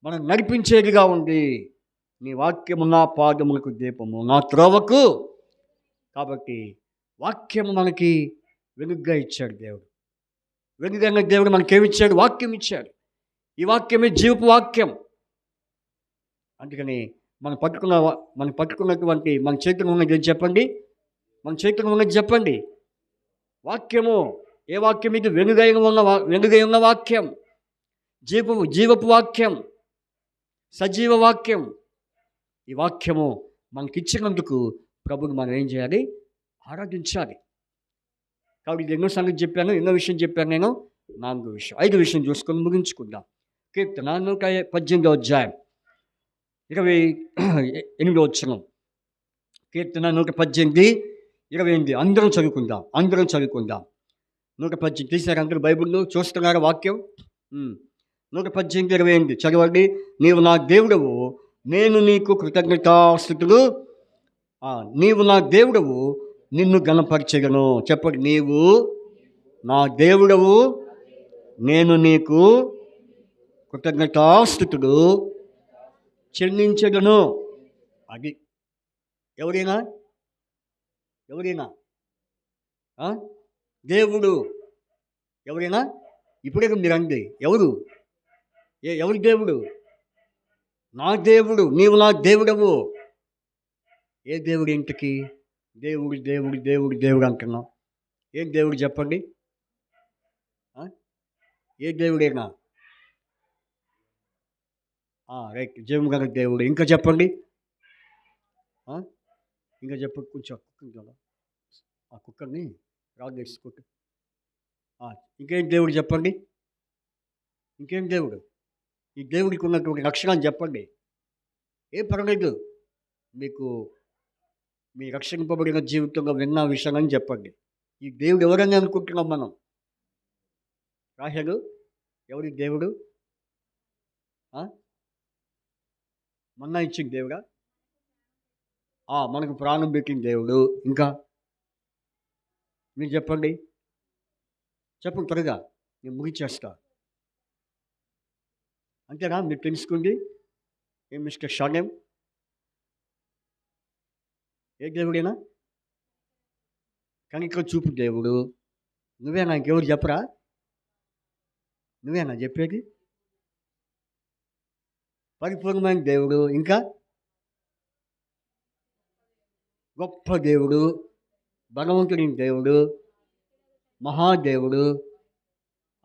మనం నడిపించేదిగా ఉంది. నీ వాక్యము నా పాదములకు దీపము, నా త్రోవకు. కాబట్టి వాక్యము మనకి వెలుగుగా ఇచ్చాడు దేవుడు. వెలుగైన దేవుడు మనకేమిచ్చాడు? వాక్యం ఇచ్చాడు. ఈ వాక్యమే జీవపు వాక్యం. అందుకని మనం పట్టుకున్నటువంటి మన చేతిలో ఉన్నది చెప్పండి. మన చేతిలో ఉన్నది చెప్పండి. వాక్యము. ఏ వాక్యం ఇది? వెలుగై ఉన్న వాక్యం, జీవపు వాక్యం, సజీవ వాక్యం. ఈ వాక్యము మనకిచ్చినందుకు ప్రభుని మనం ఏం చేయాలి? ఆరాధించాలి. కాబట్టి ఇది ఎన్నో సంగతి చెప్పాను, ఎన్నో విషయం చెప్పాను నేను. 4 విషయం, 5 విషయం చూసుకొని ముగించుకుందాం. కీర్తన 118 అధ్యాయం 28 వచనం. కీర్తన 118, 28. అందరం చదువుకుందాం. 118 తీసారు అందరూ బైబిల్లో? చూస్తున్నారు వాక్యం? 118, 28 చదవండి. నీవు నా దేవుడవు, నేను నీకు కృతజ్ఞతాస్తుతులు. నీవు నా దేవుడవు, నిన్ను గణపరచెదను. చెప్పండి. నీవు నా దేవుడవు, నేను నీకు కృతజ్ఞతాస్తుతులు చెల్లించెదను. అది ఎవరైనా దేవుడు ఎవరైనా? ఇప్పుడే మీరు అంది. ఎవరి దేవుడు? నా దేవుడు. నీవు నా దేవుడవు. ఏ దేవుడు? ఇంటికి దేవుడు అంటున్నాం. ఏం దేవుడు చెప్పండి? ఏ దేవుడేనా? రైట్, జీవము గల దేవుడు. ఇంకా చెప్పండి. ఇంకా చెప్పండి. కొంచెం ఆ కుక్కర్ని రాదు వేసుకోండి. ఇంకేం దేవుడు చెప్పండి? ఇంకేం దేవుడు? ఈ దేవుడికి ఉన్నటువంటి లక్షణాలు చెప్పండి. ఏం పర్వాలేదు, మీకు మీ రక్షింపబడిన జీవితంలో విన్న విషయాలని చెప్పండి. ఈ దేవుడు ఎవరని అనుకుంటున్నాం మనం? రాహేలు ఎవరి దేవుడు? మన్నా ఇచ్చిన దేవుడా? మనకు ప్రాణం పెట్టిన దేవుడు. ఇంకా మీరు చెప్పండి త్వరగా, నేను ముగిచేస్తా. అంతేనా? మీరు తెలుసుకుంది ఏం మిస్టర్ షానేం? ఏ దేవుడైనా? కనిక చూపు దేవుడు. నువ్వేనా? ఇంకెవరు చెప్పరా? నువ్వేనా చెప్పేది? పరిపూర్ణమైన దేవుడు, ఇంకా గొప్ప దేవుడు, బలవంతుడైన దేవుడు, మహాదేవుడు.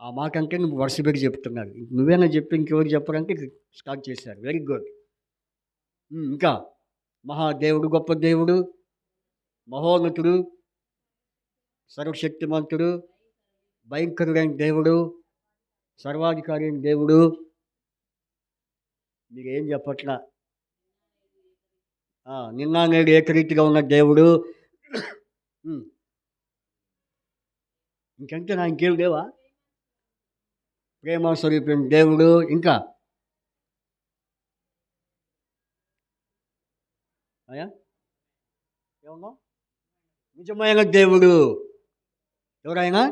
ఆ మాట అంటే నువ్వు వరుస పెట్టి చెప్తున్నారు. నువ్వేనా చెప్పి ఇంకెవరు చెప్పరంటే స్టార్ట్ చేశారు. Very good. ఇంకా మహాదేవుడు, గొప్ప దేవుడు, మహోన్నతుడు, సర్వశక్తిమంతుడు, భయంకరుడైన దేవుడు, సర్వాధికారి అయిన దేవుడు. మీరేం చెప్పట్లా. నిన్న నేడు ఏకరీతిగా ఉన్న దేవుడు. ఇంకంటే నా ఇంకేం లేవా? ప్రేమ స్వరూపం దేవుడు, ఇంకా అయ్యా ఏమన్నా నిజమైన దేవుడు. ఎవరైనా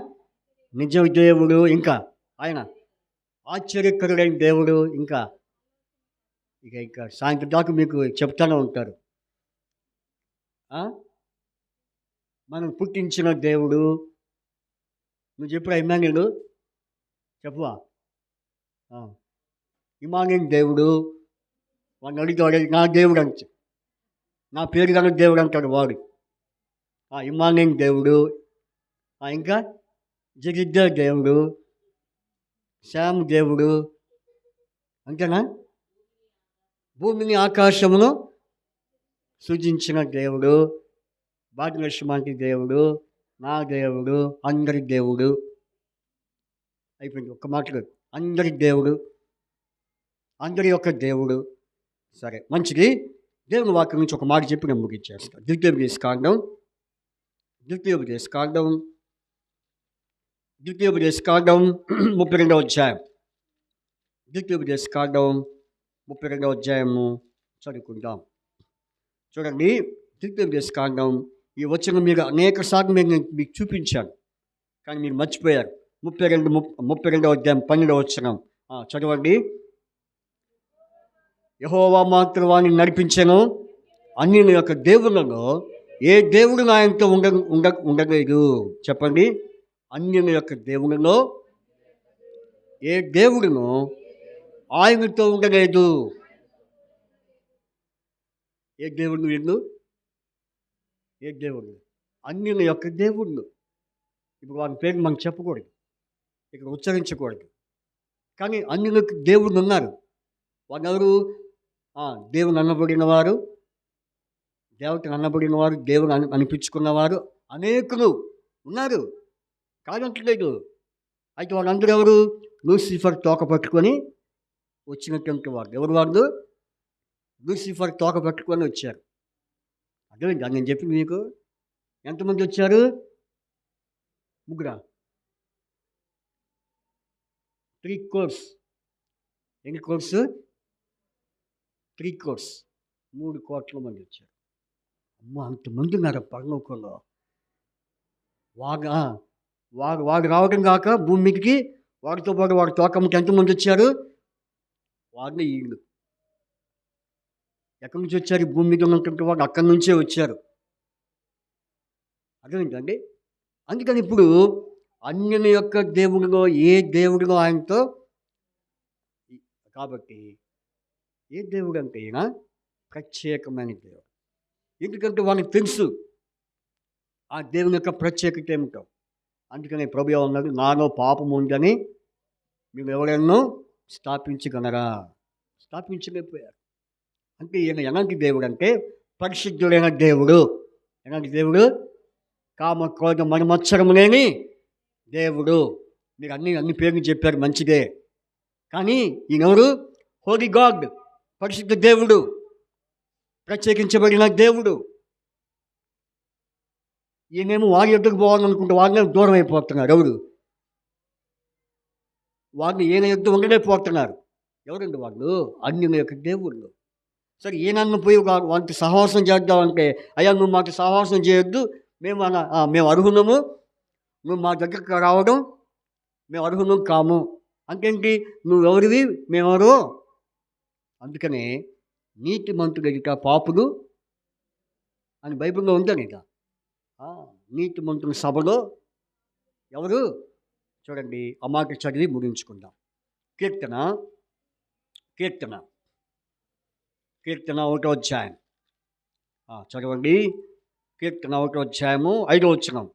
నిజ దేవుడు, ఇంకా ఆయన ఆశ్చర్యకరుడైన దేవుడు, ఇంకా ఇంకా సాయంత్రం దాకా మీకు చెప్తానే ఉంటారు. మనం పుట్టించిన దేవుడు. నువ్వు చెప్పురా ఇమాన్యుడు, చెప్పువా. ఇమాన్యుడు దేవుడు. వాడిని అడిగాడు, నా దేవుడు అంటే, నా పేరు గల దేవుడు అంటాడు వాడు. ఇమాన్యుడు దేవుడు. ఇంకా జగిద్దర్ దేవుడు, శ్యామ్ దేవుడు. అంతేనా? భూమిని ఆకాశమును సృజించిన దేవుడు, భాగ్యలక్ష్మాంటి దేవుడు, నా దేవుడు, అందరి దేవుడు. అయిపోయింది. ఒక్క మాటలు అందరి దేవుడు, అందరి యొక్క దేవుడు. సరే, మంచిది. దేవుని వాక్యం నుంచి ఒక మాట చెప్పి నేను ముగించేస్తాను. ద్వితీయోపదేశకాండం 32వ అధ్యాయం. ద్వితీయోపదేశకాండం 32వ అధ్యాయము చదువుకుందాం. చూడండి, ద్వితీయోపదేశకాండం ఈ వచనం మీరు అనేక సార్లు నేను మీకు చూపించాను, కానీ మీరు మర్చిపోయారు. 32వ అధ్యాయం 12వ వచనం చదవండి. యెహోవా మాత్రం వారిని నడిపించెను, అన్యుల యొక్క దేవుళ్ళలో ఏ దేవుడు ఆయనతో ఉండలేదు. చెప్పండి. అన్యుల యొక్క దేవుళ్ళలో ఏ దేవుడును ఆయనతో ఉండలేదు. ఏ దేవుడు వీళ్ళు? ఏ దేవుడు? అన్యుల యొక్క దేవుళ్ళు. ఇప్పుడు వారి పేరు మనం చెప్పకూడదు, ఇక్కడ ఉచ్చరించకూడదు. కానీ అన్యులకు దేవుళ్ళు ఉన్నారు. వాళ్ళెవరు? దేవుని అన్నబడిన వారు, దేవతను అన్నబడిన వారు, దేవుని అనిపించుకున్నవారు అనేకులు ఉన్నారు, కాదంటలేదు. అయితే వాళ్ళందరూ ఎవరు? లూసిఫర్ తోక పట్టుకొని వచ్చినటువంటి వారు. ఎవరు వాళ్ళు? లూసిఫర్ తోక పట్టుకొని వచ్చారు. అర్థమైంది నేను చెప్పింది మీకు? ఎంతమంది వచ్చారు? ముగ్గురా? 3 crores. ఎన్ని కోర్స్? 3 crores. 3 కోట్ల మంది వచ్చారు. అమ్మ, అంతమంది ఉన్నారు పరలోకంలో. వాడు రావడం కాక భూమి మీదకి వాడితో పాటు వాడి తోకమ్మకి ఎంతమంది వచ్చారు? వాడిని వీళ్ళు ఎక్కడి నుంచి వచ్చారు? భూమి మీద ఉన్నటువంటి వాడు అక్కడి నుంచే వచ్చారు. అర్థమైందండి? అందుకని ఇప్పుడు అన్యుల యొక్క దేవుడిలో ఏ దేవుడిలో ఆయనతో, కాబట్టి ఏ దేవుడు అంటే ఈయన ప్రత్యేకమైన దేవుడు. ఎందుకంటే వాళ్ళకి తెలుసు ఆ దేవుని యొక్క ప్రత్యేకత ఏమిటో. అందుకని ప్రభువు అన్నాడు, నాలో పాపం ఉందని మీరు ఎవరెన్నో స్థాపించగలరా? స్థాపించలేకపోయారు. అంటే ఈయన ఎలాంటి దేవుడు అంటే పరిశుద్ధుడైన దేవుడు. ఎలాంటి దేవుడు? కామ క్రోధ మనుమత్సరము లేని దేవుడు. మీరు అన్ని పేర్లు చెప్పారు, మంచిదే. కానీ ఈయనెవరు? హోలీ గాడ్, పరిశుద్ధ దేవుడు, ప్రత్యేకించబడిన దేవుడు. ఈయనేమో వారి ఎద్దుకు పోవాలనుకుంటే వాళ్ళని దూరం అయిపోతున్నారు. ఎవరు? వాళ్ళని ఈయన ఎద్దు ఉండలేకపోతున్నారు. ఎవరండి వాళ్ళు? అన్యుల యొక్క దేవుళ్ళు. సరే, ఈయనన్ను పోయి వాటికి సహవాసం చేద్దామంటే, అయ్యా నువ్వు మాకు సహవాసం చేయొద్దు, మేము అర్హులము, నువ్వు మా దగ్గరకు రావడం మేము అర్హులం కాము. అంటేంటి? నువ్వెవరివి, మేమెవరో. అందుకనే నీతిమంతుడు ఎదుట పాపులు అని బైబిల్లో ఉందని ఇక. నీతిమంతుల సభలో ఎవరు? చూడండి, ఆ మాట చదివి ముగించుకుందాం. కీర్తన కీర్తన 1వ అధ్యాయం. చదవండి. కీర్తన 1వ అధ్యాయము 5వ వచనం.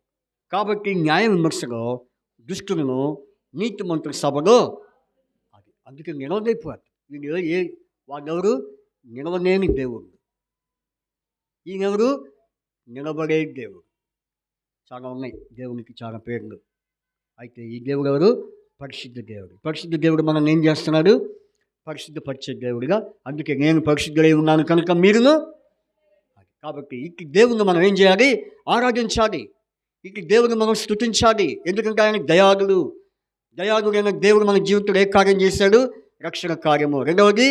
కాబట్టి న్యాయ విమర్శలో దుష్టులను నీతిమంతుల సభలో అది అందుకే నిలవలేకపోయారు. వీళ్ళు వాళ్ళెవరు? నిలవలేని దేవుడు. ఈయనెవరు? నిలబడే దేవుడు. చాలా ఉన్నాయి దేవునికి చాలా పేర్లు. అయితే ఈ దేవుడు ఎవరు? పరిశుద్ధ దేవుడు. పరిశుద్ధ దేవుడు మనల్ని ఏం చేస్తున్నాడు? పరిశుద్ధపరిచే దేవుడిగా. అందుకే నేను పరిశుద్ధుడై ఉన్నాను కనుక మీరును. కాబట్టి ఇటు దేవుని మనం ఏం చేయాలి? ఆరాధించాలి. ఇటు దేవుని మనం స్తుతించాలి. ఎందుకంటే ఆయన దయాళుడు. దయాళుడైన దేవుడు మన జీవితంలో ఏ కార్యం చేశాడు? రక్షణ కార్యము. రెండవది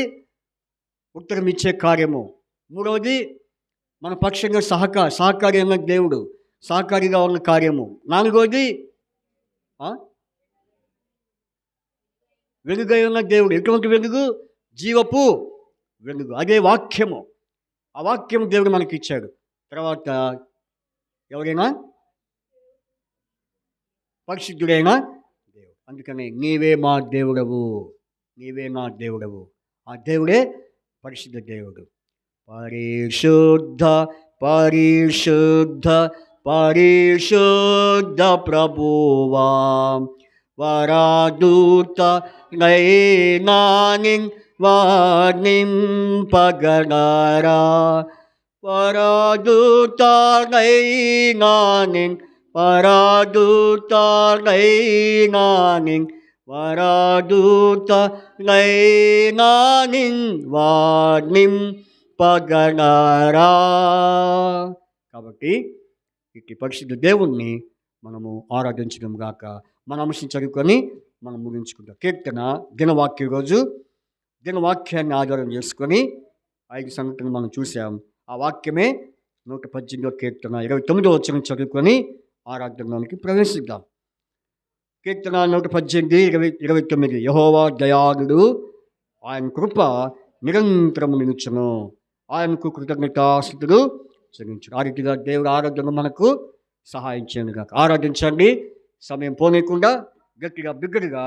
ఉత్తరం ఇచ్చే కార్యము. మూడవది మన పక్షంగా సహకారి అయిన దేవుడు, సహకారిగా ఉన్న కార్యము. నాలుగవది వెలుగై ఉన్న దేవుడు. ఎటువంటి వెలుగు? జీవపు వెలుగు. అదే వాక్యము. ఆ వాక్యము దేవుడు మనకి ఇచ్చాడు. తర్వాత ఎవరైనా పరిశుద్ధుడైన దేవుడు. అందుకని నీవే మా దేవుడవు, నీవే నా దేవుడవు. ఆ దేవుడే పరిశుద్ధ దేవుడు. పరిశుద్ధ పరిశుద్ధ పరిశుద్ధ ప్రభువా వరదూత నైనానిన్ వర్ణింపగలరా. వరదూత నైనానిన్ వరదూత నైనానిన్ వరదూత నైనానిన్ వర్ణింపగలరా. కాబట్టి ఇట్టి పరిశుద్ధ దేవుణ్ణి మనము ఆరాధించడం గాక. మన అంశం చదువుకొని మనం ముగించుకుంటాం. కీర్తన దినవాక్య రోజు దినవాక్యాన్ని ఆధారం చేసుకొని 5 సంగతులు మనం చూసాం. ఆ వాక్యమే 118వ కీర్తన 29వ వచనం చదువుకొని ఆరాధనలోనికి ప్రవేశిద్దాం. కీర్తన 118:29. యెహోవా దయాళుడు, ఆయన కృప నిరంతరము నిలుచును, ఆయనకు కృతజ్ఞతాస్తుతులు చెల్లించును. ఆ రీతిగా దేవుడు ఆరాధన మనకు సహాయం చేయను గాక. ఆరాధించండి. సమయం పోనీయకుండా గట్టిగా బిగ్గరగా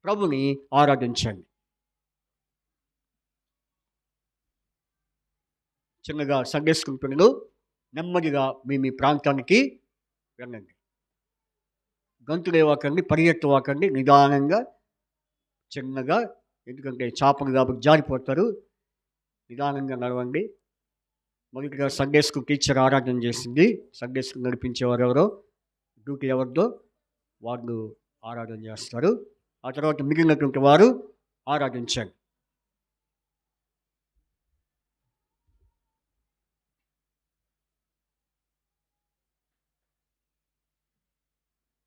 ప్రభుని ఆరాధించండి. చిన్నగా సండే స్కూల్ పిల్లలు నెమ్మదిగా మీ ప్రాంతానికి వెళ్ళండి. గంతులేవాకండి, పరిగెత్తవాకండి. నిదానంగా చిన్నగా, ఎందుకంటే చాపలు కాబట్టి జారిపోతారు. నిదానంగా నడవండి. మొదటిగా సండే స్కూల్ టీచర్ ఆరాధన చేసింది. సండే స్కూల్ నడిపించేవారు ఎవరో, డ్యూటీ ఎవరిదో వాళ్ళు ఆరాధన చేస్తారు. ఆ తర్వాత మిగిలినటువంటి వారు ఆరాధించండి.